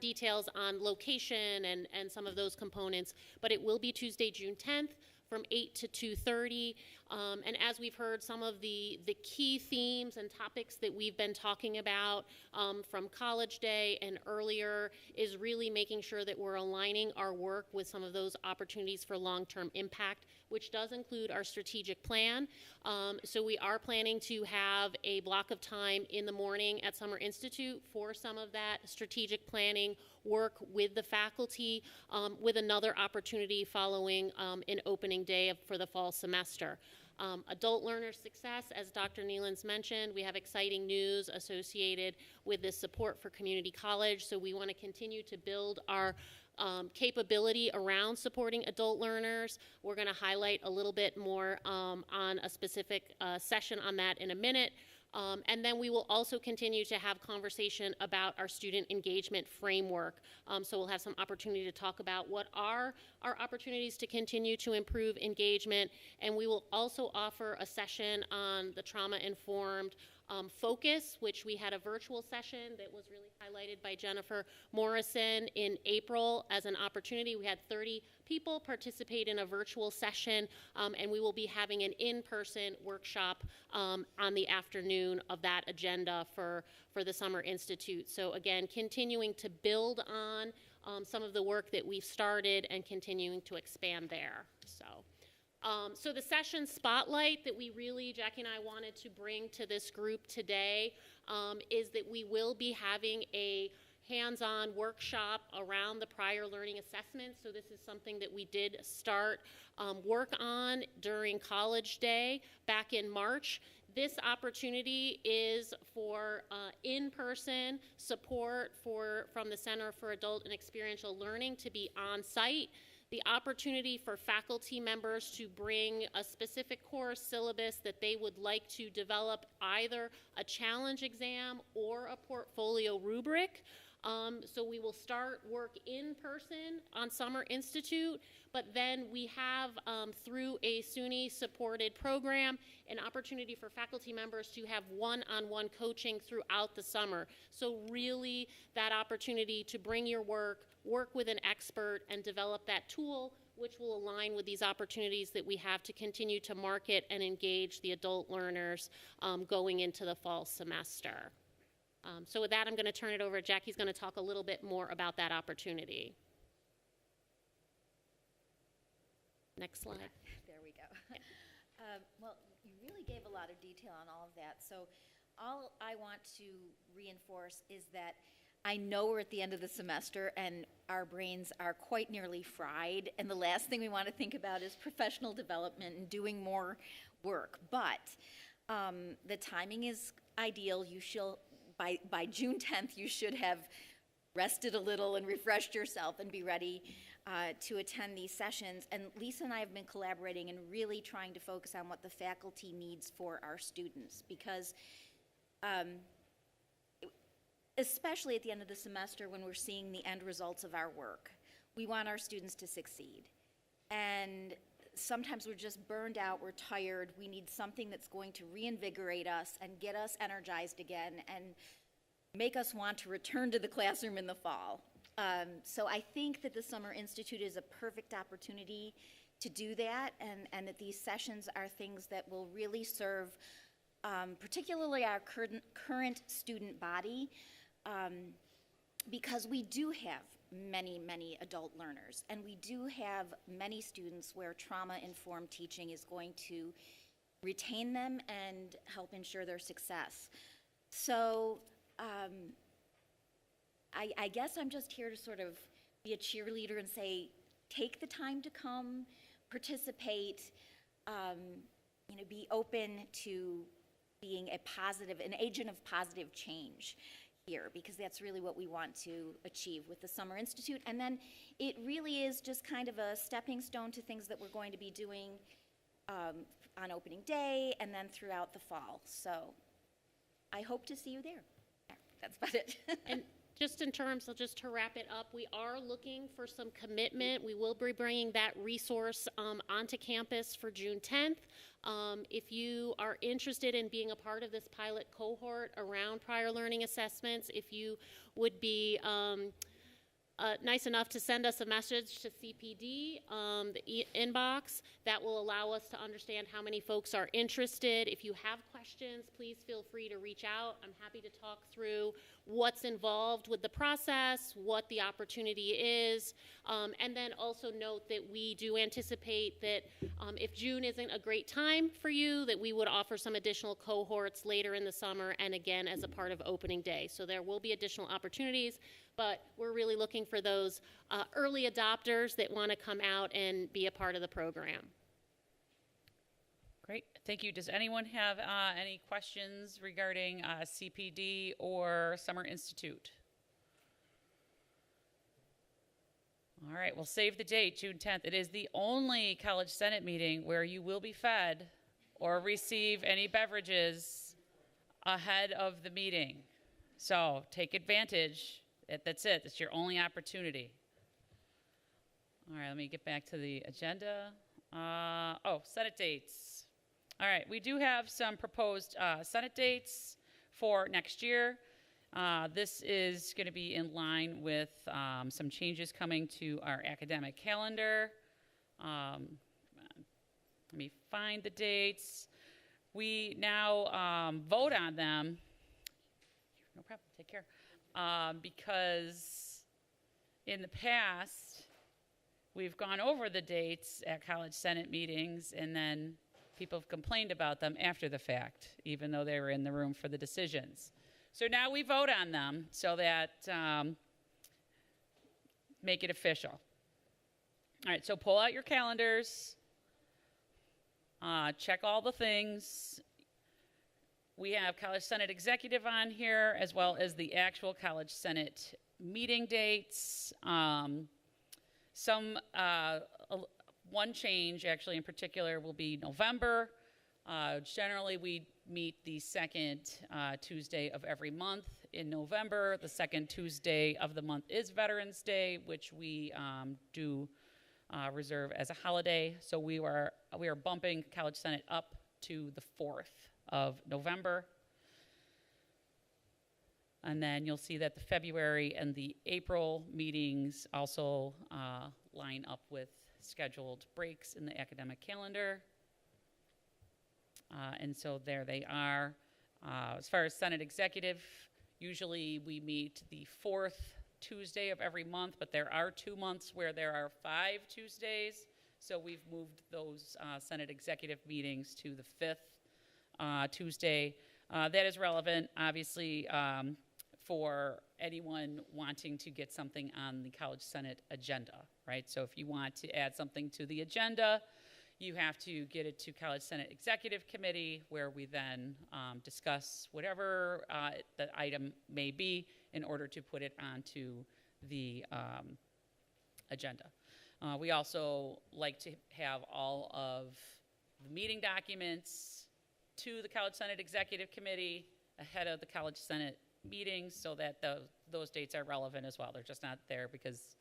details on location and some of those components. But it will be Tuesday, June 10th from 8 to 2:30. And as we've heard, some of the key themes and topics that we've been talking about from College Day and earlier is really making sure that we're aligning our work with some of those opportunities for long-term impact, which does include our strategic plan. So we are planning to have a block of time in the morning at Summer Institute for some of that strategic planning work with the faculty, with another opportunity following an opening day for the fall semester. Adult learner success, as Dr. Nealons mentioned, we have exciting news associated with this support for community college, so we want to continue to build our capability around supporting adult learners. We're going to highlight a little bit more on a specific session on that in a minute. And then we will also continue to have conversation about our student engagement framework. So we'll have some opportunity to talk about what are our opportunities to continue to improve engagement. And we will also offer a session on the trauma-informed focus, which we had a virtual session that was really highlighted by Jennifer Morrison in April as an opportunity. We had 30 people participate in a virtual session, and we will be having an in-person workshop on the afternoon of that agenda for the Summer Institute. So again, continuing to build on some of the work that we've started and continuing to expand there. So the session spotlight that we really, Jackie and I wanted to bring to this group today is that we will be having a hands-on workshop around the prior learning assessment. So this is something that we did start work on during College Day back in March. This opportunity is for in-person support from the Center for Adult and Experiential Learning to be on site. The opportunity for faculty members to bring a specific course syllabus that they would like to develop, either a challenge exam or a portfolio rubric. So we will start work in person on Summer Institute, but then we have, through a SUNY supported program, an opportunity for faculty members to have one-on-one coaching throughout the summer. So really that opportunity to bring your work with an expert, and develop that tool which will align with these opportunities that we have to continue to market and engage the adult learners going into the fall semester. So with that, I'm going to turn it over. Jackie's going to talk a little bit more about that opportunity. Next slide. There we go. Well, you really gave a lot of detail on all of that. So all I want to reinforce is that I know we're at the end of the semester and our brains are quite nearly fried, and the last thing we want to think about is professional development and doing more work. But the timing is ideal. You shall, by June 10th, you should have rested a little and refreshed yourself and be ready to attend these sessions. And Lisa and I have been collaborating and really trying to focus on what the faculty needs for our students, because especially at the end of the semester when we're seeing the end results of our work, we want our students to succeed. And sometimes we're just burned out, we're tired, we need something that's going to reinvigorate us and get us energized again and make us want to return to the classroom in the fall. So I think that the Summer Institute is a perfect opportunity to do that, and that these sessions are things that will really serve particularly our current student body, because we do have many adult learners, and we do have many students where trauma-informed teaching is going to retain them and help ensure their success. So I guess I'm just here to sort of be a cheerleader and say, take the time to come, participate, be open to being an agent of positive change here, because that's really what we want to achieve with the Summer Institute. And then it really is just kind of a stepping stone to things that we're going to be doing on opening day and then throughout the fall. So I hope to see you there. That's about it. And just in terms of, just to wrap it up, we are looking for some commitment. We will be bringing that resource onto campus for June 10th. If you are interested in being a part of this pilot cohort around prior learning assessments, if you would be nice enough to send us a message to CPD, the inbox, that will allow us to understand how many folks are interested. If you have questions, please feel free to reach out. I'm happy to talk through what's involved with the process, what the opportunity is, and then also note that we do anticipate that if June isn't a great time for you, that we would offer some additional cohorts later in the summer and again as a part of opening day. So there will be additional opportunities, but we're really looking for those early adopters that want to come out and be a part of the program. Great, thank you. Does anyone have any questions regarding CPD or Summer Institute? All right, well, save the date, June 10th. It is the only College Senate meeting where you will be fed or receive any beverages ahead of the meeting. So take advantage. That's it. That's your only opportunity. All right, let me get back to the agenda. Senate dates. All right, we do have some proposed Senate dates for next year. This is going to be in line with some changes coming to our academic calendar. Let me find the dates. We now vote on them. No problem, take care. Because in the past, we've gone over the dates at College Senate meetings, and then people have complained about them after the fact, even though they were in the room for the decisions. So now we vote on them so that make it official. All right, so pull out your calendars, check all the things. We have College Senate Executive on here, as well as the actual College Senate meeting dates. One change, actually, in particular, will be November. Generally, we meet the second Tuesday of every month in November. The second Tuesday of the month is Veterans Day, which we do reserve as a holiday. So we are bumping College Senate up to the 4th of November. And then you'll see that the February and the April meetings also line up with scheduled breaks in the academic calendar. And so there they are. As far as Senate Executive, usually we meet the 4th Tuesday of every month, but there are 2 months where there are 5 Tuesdays. So we've moved those Senate Executive meetings to the 5th Tuesday. That is relevant, obviously, for anyone wanting to get something on the College Senate agenda, right? So if you want to add something to the agenda, you have to get it to College Senate Executive Committee, where we then discuss whatever the item may be in order to put it onto the agenda. We also like to have all of the meeting documents to the College Senate Executive Committee ahead of the College Senate meetings so that those dates are relevant as well. They're just not there because,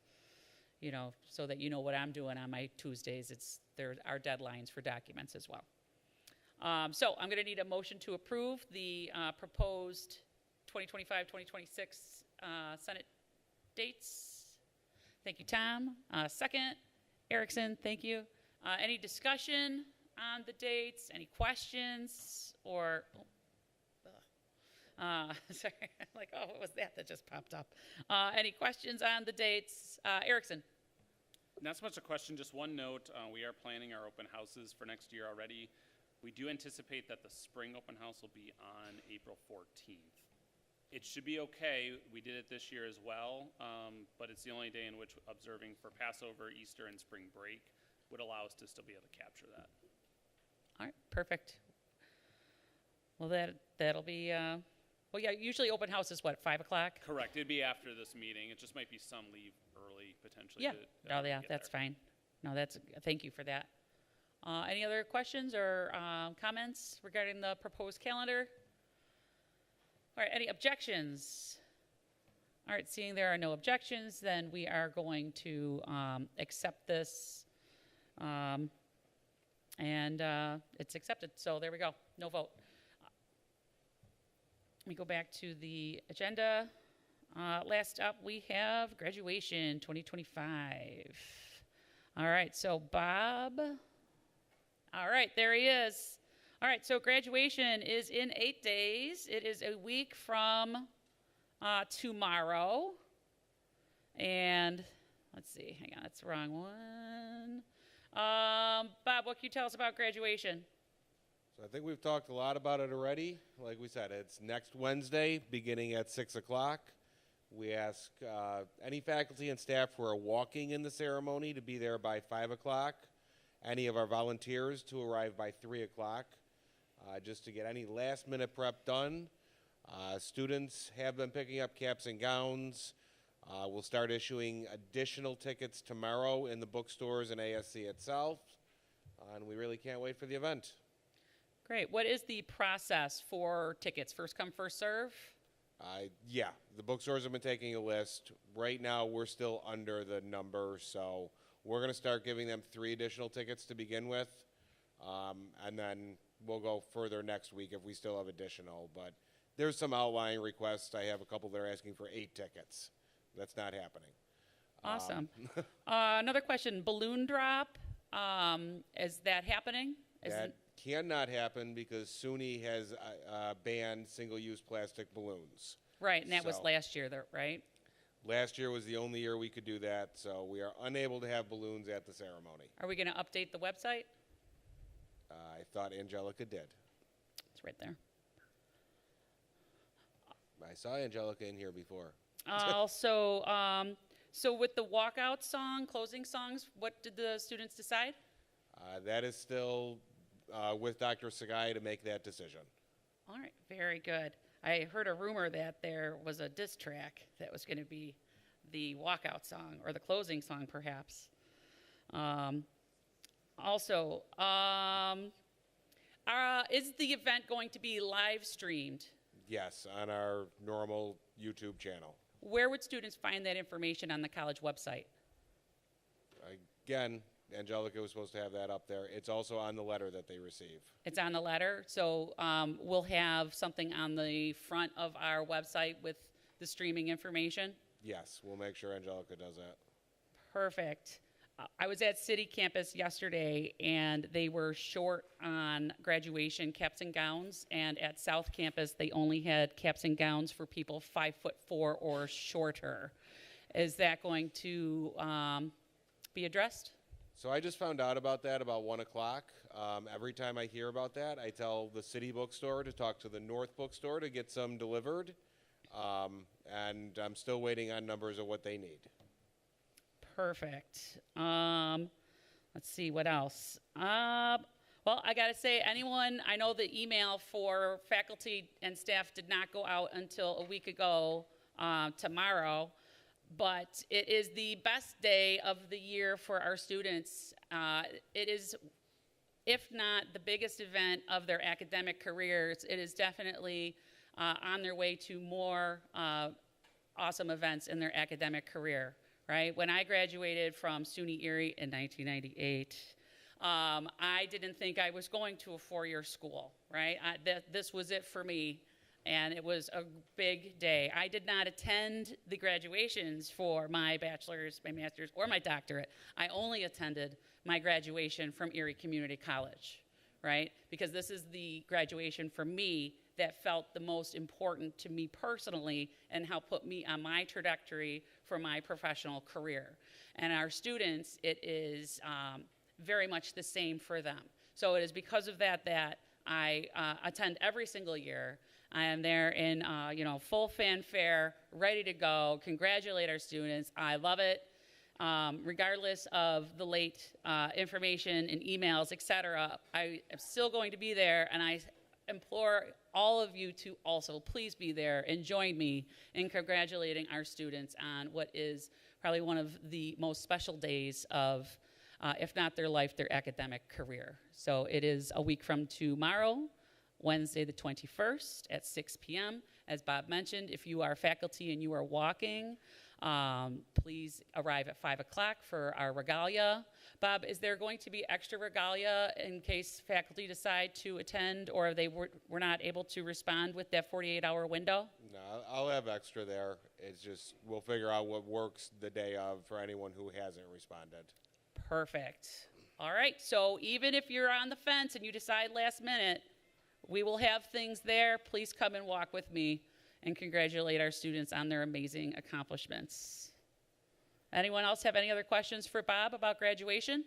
so that you know what I'm doing on my Tuesdays. There are deadlines for documents as well. So I'm going to need a motion to approve the proposed 2025-2026 Senate dates. Thank you, Tom. Second, Erickson, thank you. Any discussion on the dates? Any questions? Or, sorry, I'm like, oh, what was that just popped up? Any questions on the dates? Erickson. Not so much a question, just one note. We are planning our open houses for next year already. We do anticipate that the spring open house will be on April 14th. It should be okay. We did it this year as well, but it's the only day in which observing for Passover, Easter, and spring break would allow us to still be able to capture that. All right, perfect. Well, that'll be, well, yeah, usually open house is what, 5 o'clock? Correct. It'd be after this meeting. It just might be some leave early, potentially. Yeah, that's fine. No, thank you for that. Any other questions or comments regarding the proposed calendar? All right, any objections? All right, seeing there are no objections, then we are going to accept this, and it's accepted. So there we go, no vote. Let me go back to the agenda. Last up, we have graduation 2025. All right, so Bob. All right, there he is. All right, so graduation is in 8 days. It is a week from tomorrow. And let's see, hang on, that's the wrong one. Bob, what can you tell us about graduation? So I think we've talked a lot about it already. Like we said, it's next Wednesday, beginning at 6 o'clock. We ask any faculty and staff who are walking in the ceremony to be there by 5 o'clock. Any of our volunteers to arrive by 3 o'clock, just to get any last-minute prep done. Students have been picking up caps and gowns. We'll start issuing additional tickets tomorrow in the bookstores and ASC itself, and we really can't wait for the event. Great. What is the process for tickets? First come, first serve? Yeah, the bookstores have been taking a list. Right now, we're still under the number, so we're going to start giving them 3 additional tickets to begin with, and then we'll go further next week if we still have additional. But there's some outlying requests. I have a couple that are asking for 8 tickets. That's not happening. Awesome. Another question, balloon drop, is that happening? That cannot happen because SUNY has banned single-use plastic balloons. Right, and that was So- last year, right? Last year was the only year we could do that, so we are unable to have balloons at the ceremony. Are we going to update the website? I thought Angelica did. It's right there. I saw Angelica in here before. Also, so with the walkout song, closing songs, what did the students decide? That is still with Dr. Sagai to make that decision. All right, very good. I heard a rumor that there was a diss track that was going to be the walkout song or the closing song, perhaps. Also, is the event going to be live streamed? Yes, on our normal YouTube channel. Where would students find that information on the college website? Again, Angelica was supposed to have that up there. It's also on the letter that they receive. It's on the letter, so we'll have something on the front of our website with the streaming information? Yes, we'll make sure Angelica does that. Perfect. I was at City Campus yesterday, and they were short on graduation caps and gowns, and at South Campus, they only had caps and gowns for people 5'4" or shorter. Is that going to be addressed? So I just found out about that about 1 o'clock. Every time I hear about that, I tell the City Bookstore to talk to the North Bookstore to get some delivered, and I'm still waiting on numbers of what they need. Perfect. Let's see, what else? Well, I got to say, I know the email for faculty and staff did not go out until a week ago tomorrow, but it is the best day of the year for our students. It is, if not the biggest event of their academic careers, it is definitely on their way to more awesome events in their academic career. Right? When I graduated from SUNY Erie in 1998, I didn't think I was going to a 4-year school, right? This was it for me, and it was a big day. I did not attend the graduations for my bachelor's, my master's, or my doctorate. I only attended my graduation from Erie Community College, right? Because this is the graduation for me that felt the most important to me personally and helped put me on my trajectory for my professional career. And our students, it is very much the same for them. So it is because of that that I attend every single year. I am there in full fanfare, ready to go, congratulate our students. I love it. Regardless of the late information and emails, et cetera, I am still going to be there, and I implore all of you to also please be there and join me in congratulating our students on what is probably one of the most special days of, if not their life, their academic career. So it is a week from tomorrow, Wednesday the 21st at 6 p.m. As Bob mentioned, if you are faculty and you are walking, please arrive at 5 o'clock for our regalia. Bob, is there going to be extra regalia in case faculty decide to attend or they were not able to respond with that 48-hour window? No, I'll have extra there. It's just we'll figure out what works the day of for anyone who hasn't responded. Perfect. All right, so even if you're on the fence and you decide last minute, we will have things there. Please come and walk with me and congratulate our students on their amazing accomplishments. Anyone else have any other questions for Bob about graduation?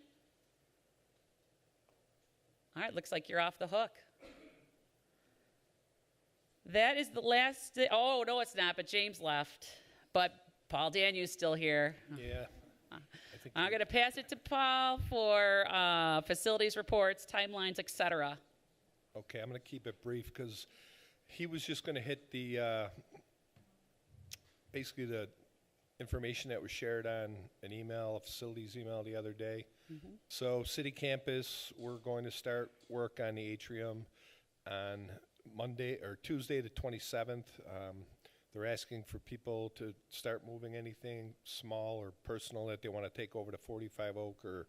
All right, looks like you're off the hook. That is the last, oh, no, it's not, but James left. But Paul Danu's still here. Yeah. I'm going to pass it to Paul for facilities reports, timelines, et cetera. Okay, I'm going to keep it brief because he was just going to hit the, basically the information that was shared on an email, a facilities email the other day. So City Campus, we're going to start work on the atrium on Monday or Tuesday the 27th. They're asking for people to start moving anything small or personal that they want to take over to 45 Oak or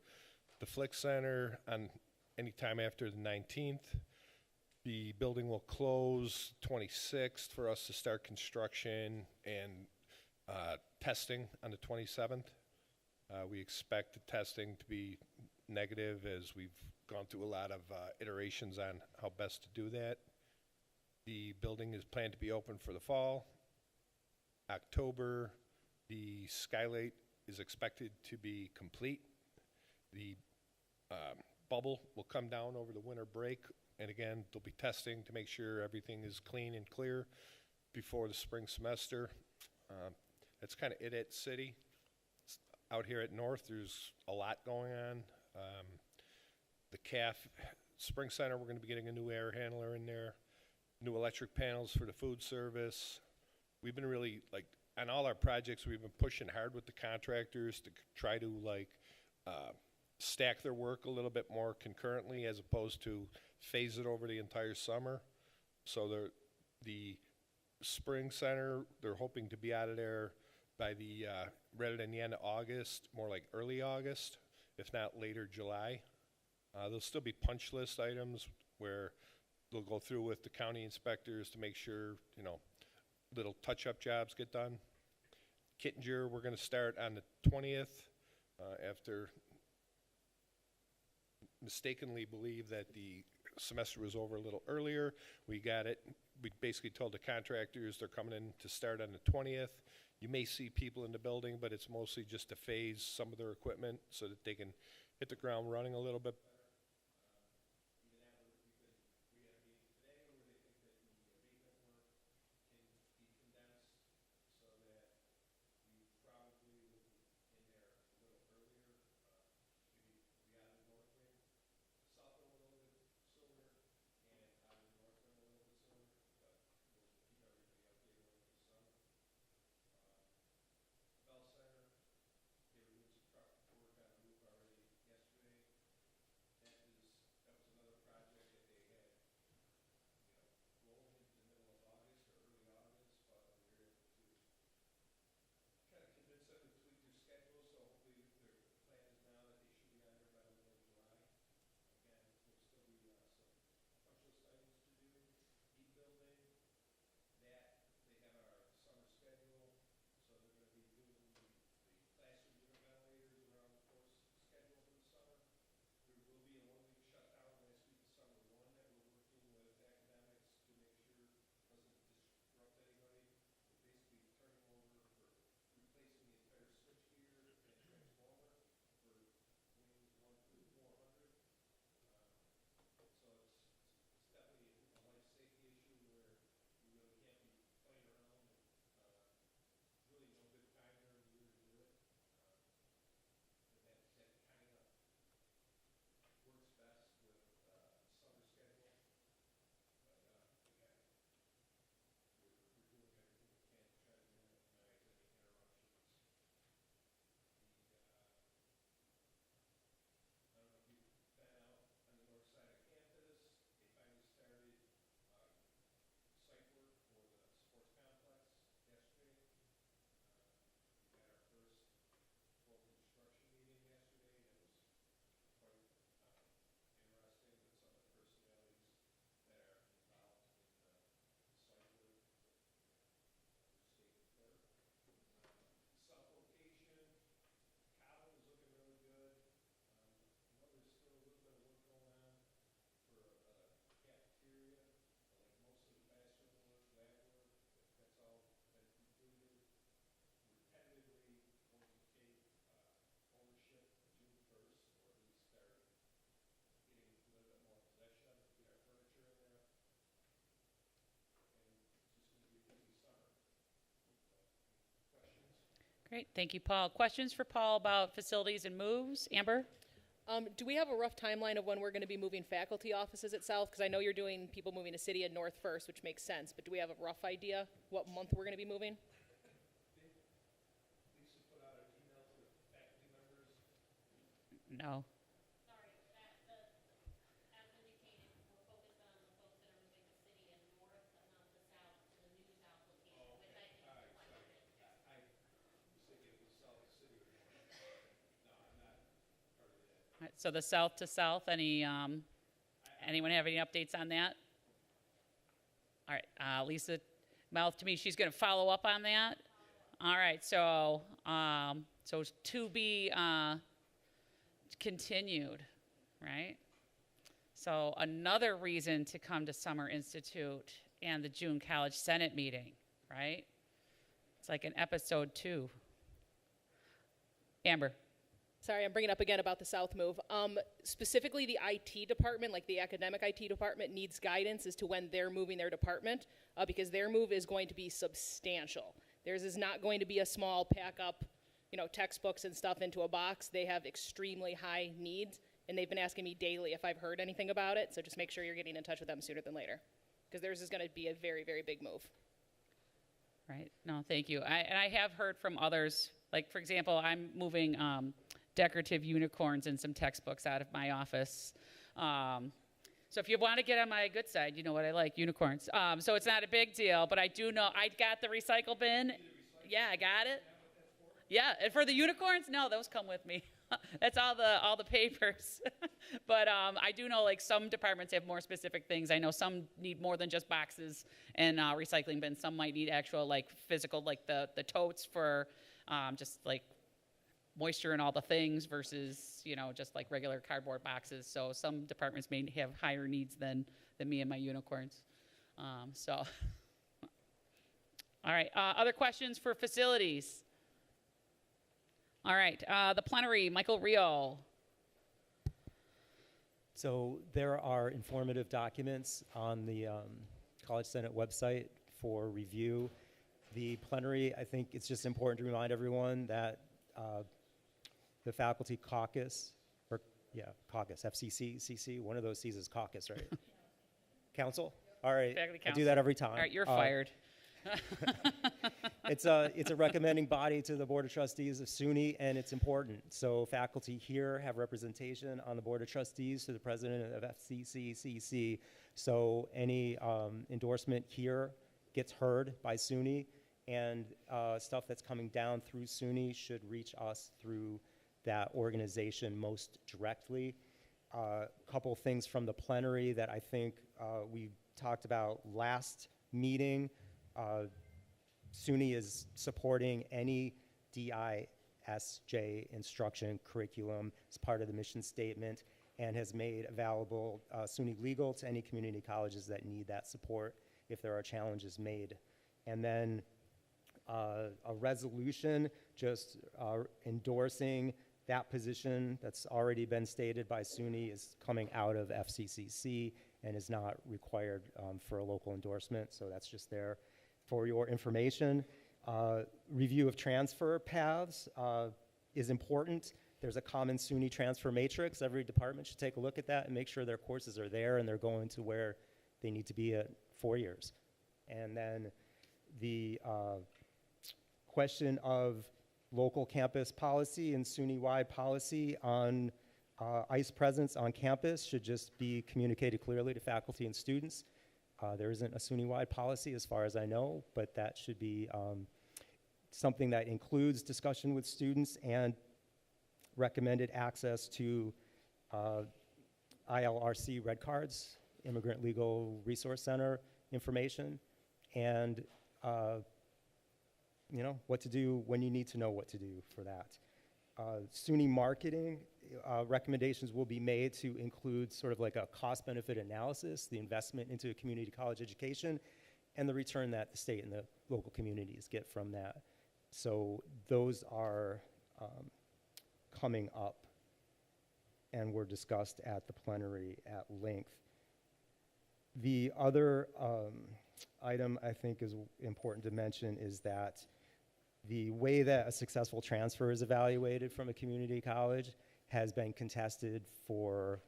the Flick Center on any time after the 19th. The building will close 26th for us to start construction and testing on the 27th. We expect the testing to be negative as we've gone through a lot of iterations on how best to do that. The building is planned to be open for the fall. October, the skylight is expected to be complete. The bubble will come down over the winter break, and again, there'll be testing to make sure everything is clean and clear before the spring semester. That's kind of it at City. Out here at North, there's a lot going on. The CAF Spring Center, we're going to be getting a new air handler in there, new electric panels for the food service. We've been really, like, on all our projects, we've been pushing hard with the contractors to try to, like, stack their work a little bit more concurrently as opposed to phase it over the entire summer. So the Spring Center, they're hoping to be out of there by the, rather than the end of August, more like early August, if not later July. There'll still be punch list items where they'll go through with the county inspectors to make sure, you know, little touch-up jobs get done. Kittinger, we're going to start on the 20th after mistakenly believe that the semester was over a little earlier. We got it. We basically told the contractors they're coming in to start on the 20th. You may see people in the building, but it's mostly just to phase some of their equipment so that they can hit the ground running a little bit. Great, thank you, Paul. Questions for Paul about facilities and moves? Amber? Do we have a rough timeline of when we're going to be moving faculty offices at South? Because I know you're doing people moving to City and North first, which makes sense, but do we have a rough idea what month we're going to be moving? No. All right, so the south to south, anyone have any updates on that? All right, Lisa mouthed to me she's going to follow up on that. All right, so to be continued, right? So another reason to come to Summer Institute and the June College Senate meeting, right? It's like an episode 2. Amber. Sorry, I'm bringing up again about the South move. Specifically, the IT department, like the academic IT department, needs guidance as to when they're moving their department, because their move is going to be substantial. Theirs is not going to be a small pack up, textbooks and stuff into a box. They have extremely high needs, and they've been asking me daily if I've heard anything about it. So just make sure you're getting in touch with them sooner than later, because theirs is going to be a very, very big move. Right. No, thank you. And I have heard from others. Like, for example, I'm moving decorative unicorns and some textbooks out of my office. So if you want to get on my good side, you know what I like, unicorns. So it's not a big deal, but I do know I got the recycle bin. Yeah, I got it. Yeah, and for the unicorns, no, those come with me. That's all the papers. But I do know like some departments have more specific things. I know some need more than just boxes and recycling bins. Some might need actual like physical, like the totes for just like moisture and all the things versus, just like regular cardboard boxes. So some departments may have higher needs than me and my unicorns. All right, other questions for facilities? All right, the plenary, Michael Rio. So there are informative documents on the College Senate website for review. The plenary, I think it's just important to remind everyone that the faculty caucus, caucus, FCC, CC, one of those C's is caucus, right? Council? All right, Faculty I do council. that every time. All right, you're fired. It's a recommending body to the Board of Trustees of SUNY, and it's important. So faculty here have representation on the Board of Trustees to the president of FCC. So any endorsement here gets heard by SUNY, and stuff that's coming down through SUNY should reach us through that organization most directly. A couple things from the plenary that I think we talked about last meeting. SUNY is supporting any DISJ instruction curriculum as part of the mission statement and has made available SUNY Legal to any community colleges that need that support if there are challenges made. And then a resolution just endorsing that position that's already been stated by SUNY is coming out of FCCC and is not required for a local endorsement, so that's just there for your information. Review of transfer paths is important. There's a common SUNY transfer matrix. Every department should take a look at that and make sure their courses are there and they're going to where they need to be at 4 years. And then the question of local campus policy and SUNY-wide policy on ICE presence on campus should just be communicated clearly to faculty and students. There isn't a SUNY-wide policy as far as I know, but that should be something that includes discussion with students and recommended access to ILRC red cards, Immigrant Legal Resource Center information, and what to do when you need to know what to do for that. SUNY marketing recommendations will be made to include sort of like a cost-benefit analysis, the investment into community college education, and the return that the state and the local communities get from that. So those are coming up and were discussed at the plenary at length. The other item I think is important to mention is that the way that a successful transfer is evaluated from a community college has been contested for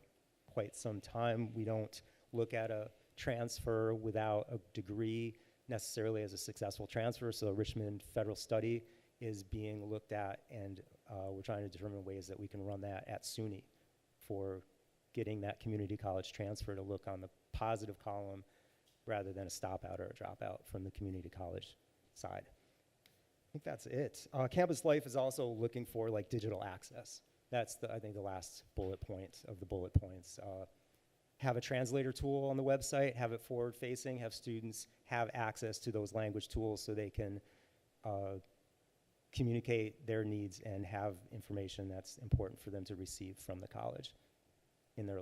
quite some time. We don't look at a transfer without a degree necessarily as a successful transfer, so a Richmond Federal Study is being looked at and We're trying to determine ways that we can run that at SUNY for getting that community college transfer to look on the positive column rather than a stop out or a dropout from the community college side. I think that's it. Campus Life is also looking for like digital access. That's I think the last bullet point of the bullet points. Have a translator tool on the website, have it forward facing, have students have access to those language tools so they can communicate their needs and have information that's important for them to receive from the college in their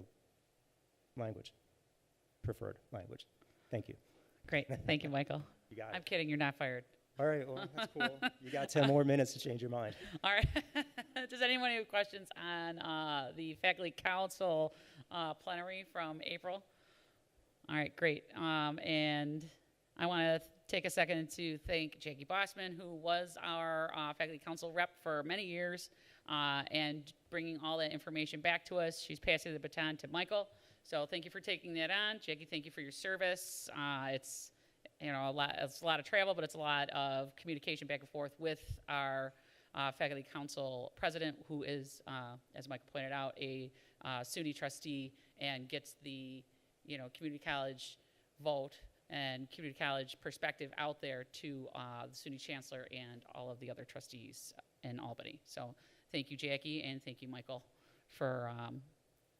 language, preferred language. Thank you. Great. Thank you, Michael. You got it. I'm kidding. You're not fired. All right. Well, that's cool. You got 10 more minutes to change your mind. All right. Does anyone have questions on the faculty council plenary from April? All right, great. And I want to take a second to thank Jackie Bossman, who was our faculty council rep for many years, and bringing all that information back to us. She's passing the baton to Michael. So thank you for taking that on. Jackie, thank you for your service. It's it's a lot of travel, but it's a lot of communication back and forth with our faculty council president, who is, as Michael pointed out, a SUNY trustee and gets the community college vote and community college perspective out there to the SUNY chancellor and all of the other trustees in Albany. So thank you, Jackie, and thank you, Michael, for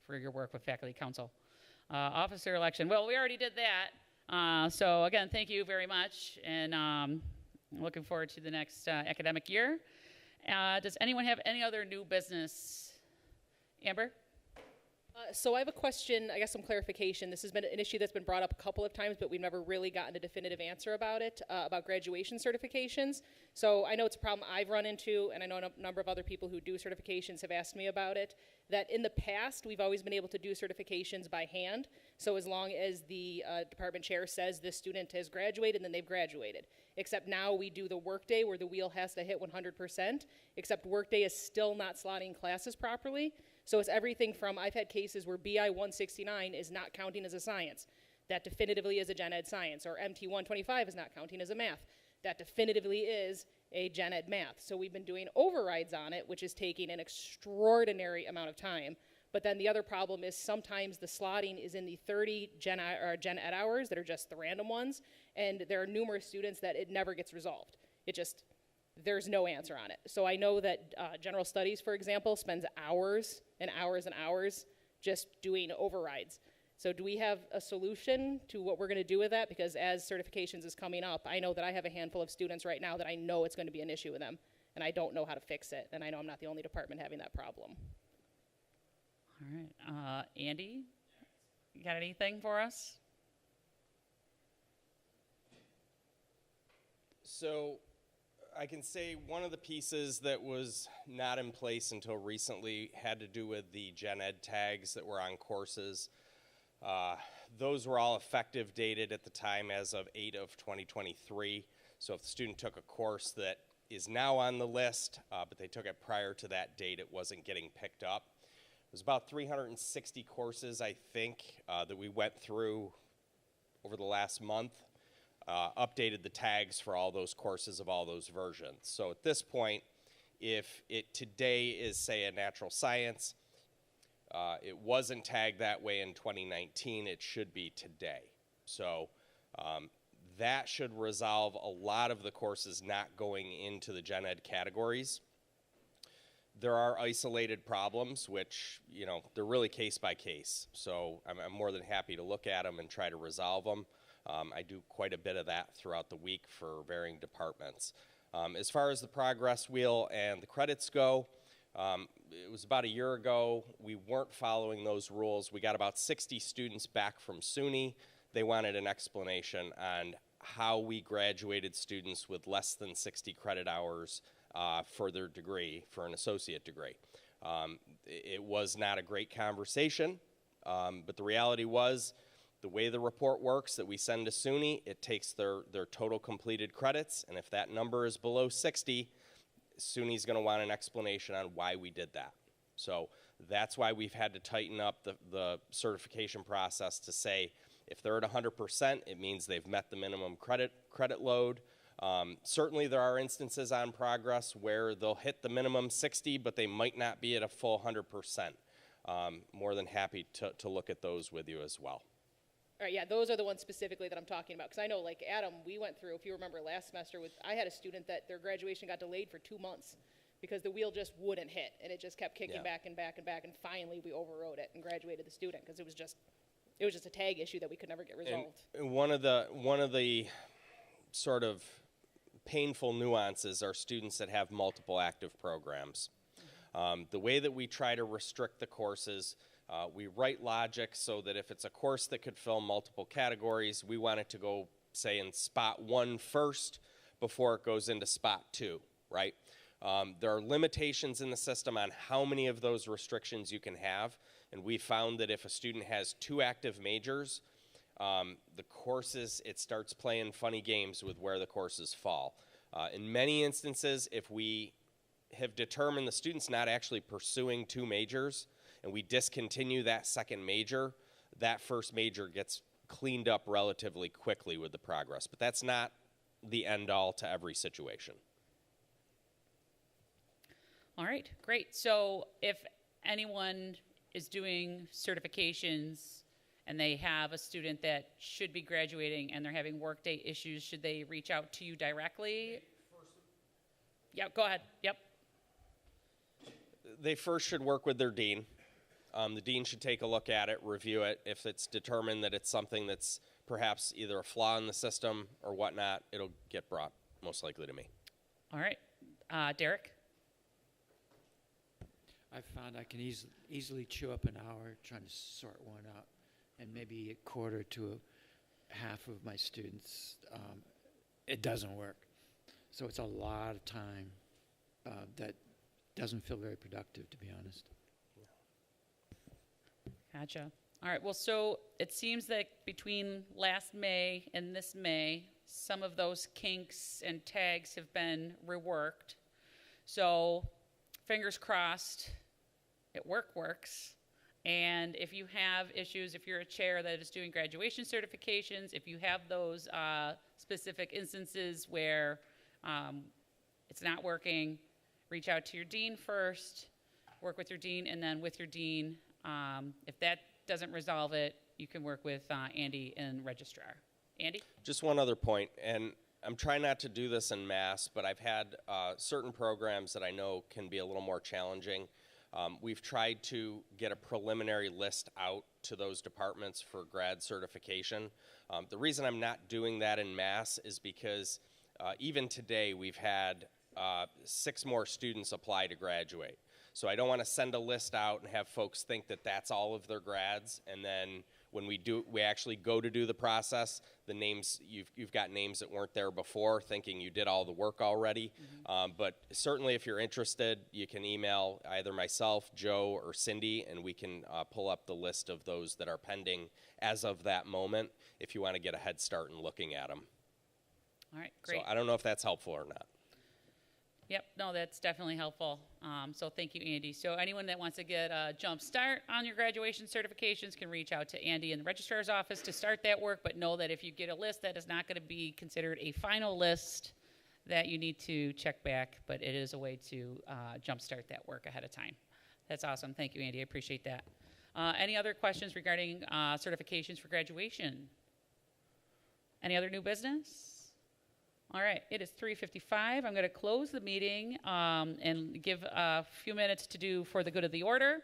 your work with faculty council. Officer election. Well, we already did that. So again, thank you very much, and I'm looking forward to the next academic year. Does anyone have any other new business? Amber? So I have a question, I guess some clarification. This has been an issue that's been brought up a couple of times, but we've never really gotten a definitive answer about it, about graduation certifications. So I know it's a problem I've run into, and I know a number of other people who do certifications have asked me about it, that in the past, we've always been able to do certifications by hand. So as long as the department chair says this student has graduated, then they've graduated. Except now we do the workday where the wheel has to hit 100%, except workday is still not slotting classes properly. So it's everything from, I've had cases where BI 169 is not counting as a science. That definitively is a gen ed science. Or MT 125 is not counting as a math. That definitively is a gen ed math. So we've been doing overrides on it, which is taking an extraordinary amount of time. But then the other problem is sometimes the slotting is in the 30 gen ed hours that are just the random ones. And there are numerous students that it never gets resolved. There's no answer on it. So I know that general studies, for example, spends hours and hours and hours just doing overrides. So do we have a solution to what we're going to do with that? Because as certifications is coming up, I know that I have a handful of students right now that I know it's going to be an issue with them, and I don't know how to fix it. And I know I'm not the only department having that problem. All right. Andy, you got anything for us? So I can say one of the pieces that was not in place until recently had to do with the gen ed tags that were on courses. Those were all effective dated at the time as of 8 of 2023. So if the student took a course that is now on the list, but they took it prior to that date, it wasn't getting picked up. It was about 360 courses, I think, that we went through over the last month. Updated the tags for all those courses of all those versions. So at this point, if it today is, say, a natural science, it wasn't tagged that way in 2019, it should be today. So that should resolve a lot of the courses not going into the gen ed categories. There are isolated problems, which, they're really case by case. So I'm more than happy to look at them and try to resolve them. I do quite a bit of that throughout the week for varying departments. As far as the progress wheel and the credits go, it was about a year ago. We weren't following those rules. We got about 60 students back from SUNY. They wanted an explanation on how we graduated students with less than 60 credit hours for their degree, for an associate degree. It was not a great conversation, but the reality was, the way the report works that we send to SUNY, it takes their total completed credits, and if that number is below 60, SUNY's going to want an explanation on why we did that. So that's why we've had to tighten up the certification process to say if they're at 100%, it means they've met the minimum credit load. Certainly there are instances on progress where they'll hit the minimum 60, but they might not be at a full 100%. More than happy to look at those with you as well. All right, yeah, those are the ones specifically that I'm talking about. Because I know, like Adam, we went through, if you remember last semester, I had a student that their graduation got delayed for 2 months because the wheel just wouldn't hit, and it just kept kicking back and back and back, and finally we overrode it and graduated the student because it was just a tag issue that we could never get resolved. And one of the sort of painful nuances are students that have multiple active programs. The way that we try to restrict the courses, we write logic so that if it's a course that could fill multiple categories, we want it to go, say, in spot 1 first before it goes into spot 2, right? There are limitations in the system on how many of those restrictions you can have, and we found that if a student has 2 active majors, the courses, it starts playing funny games with where the courses fall. In many instances, if we have determined the student's not actually pursuing 2 majors, and we discontinue that second major, that first major gets cleaned up relatively quickly with the progress. But that's not the end all to every situation. All right, great. So if anyone is doing certifications and they have a student that should be graduating and they're having workday issues, should they reach out to you directly? Yeah, go ahead. Yep. They first should work with their dean. The dean should take a look at it, review it. If it's determined that it's something that's perhaps either a flaw in the system or whatnot, it'll get brought most likely to me. All right. Derek? I found I can easily chew up an hour trying to sort one out, and maybe a quarter to half of my students, it doesn't work. So it's a lot of time that doesn't feel very productive, to be honest. Gotcha. All right, well, so it seems that between last May and this May, some of those kinks and tags have been reworked. So fingers crossed, works. And if you have issues, if you're a chair that is doing graduation certifications, if you have those specific instances where it's not working, reach out to your dean first, work with your dean, and then with your dean, if that doesn't resolve it, you can work with Andy and registrar. Andy? Just one other point, and I'm trying not to do this en masse, but I've had certain programs that I know can be a little more challenging. We've tried to get a preliminary list out to those departments for grad certification. The reason I'm not doing that en masse is because even today we've had 6 more students apply to graduate. So I don't want to send a list out and have folks think that that's all of their grads, and then when we actually go to do the process, the names, you've got names that weren't there before, thinking you did all the work already. Mm-hmm. But certainly if you're interested, you can email either myself, Joe, or Cindy, and we can pull up the list of those that are pending as of that moment if you want to get a head start in looking at them. All right, great. So I don't know if that's helpful or not. Yep, no, that's definitely helpful. So thank you, Andy. So anyone that wants to get a jump start on your graduation certifications can reach out to Andy in the registrar's office to start that work, but know that if you get a list, that is not going to be considered a final list that you need to check back, but it is a way to jump start that work ahead of time. That's awesome. Thank you, Andy. I appreciate that. Any other questions regarding certifications for graduation? Any other new business? All right, it is 3:55. I'm going to close the meeting and give a few minutes to do for the good of the order.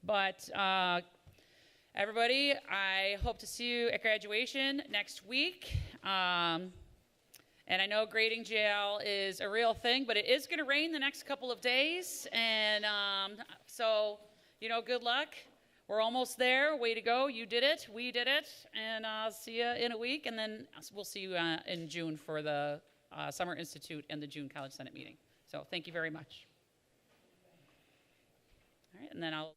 But everybody, I hope to see you at graduation next week. And I know grading jail is a real thing, but it is going to rain the next couple of days. And so, good luck. We're almost there. Way to go. You did it. We did it. And I'll see you in a week. And then we'll see you in June for the Summer Institute and the June College Senate meeting. So thank you very much. All right, and then I'll...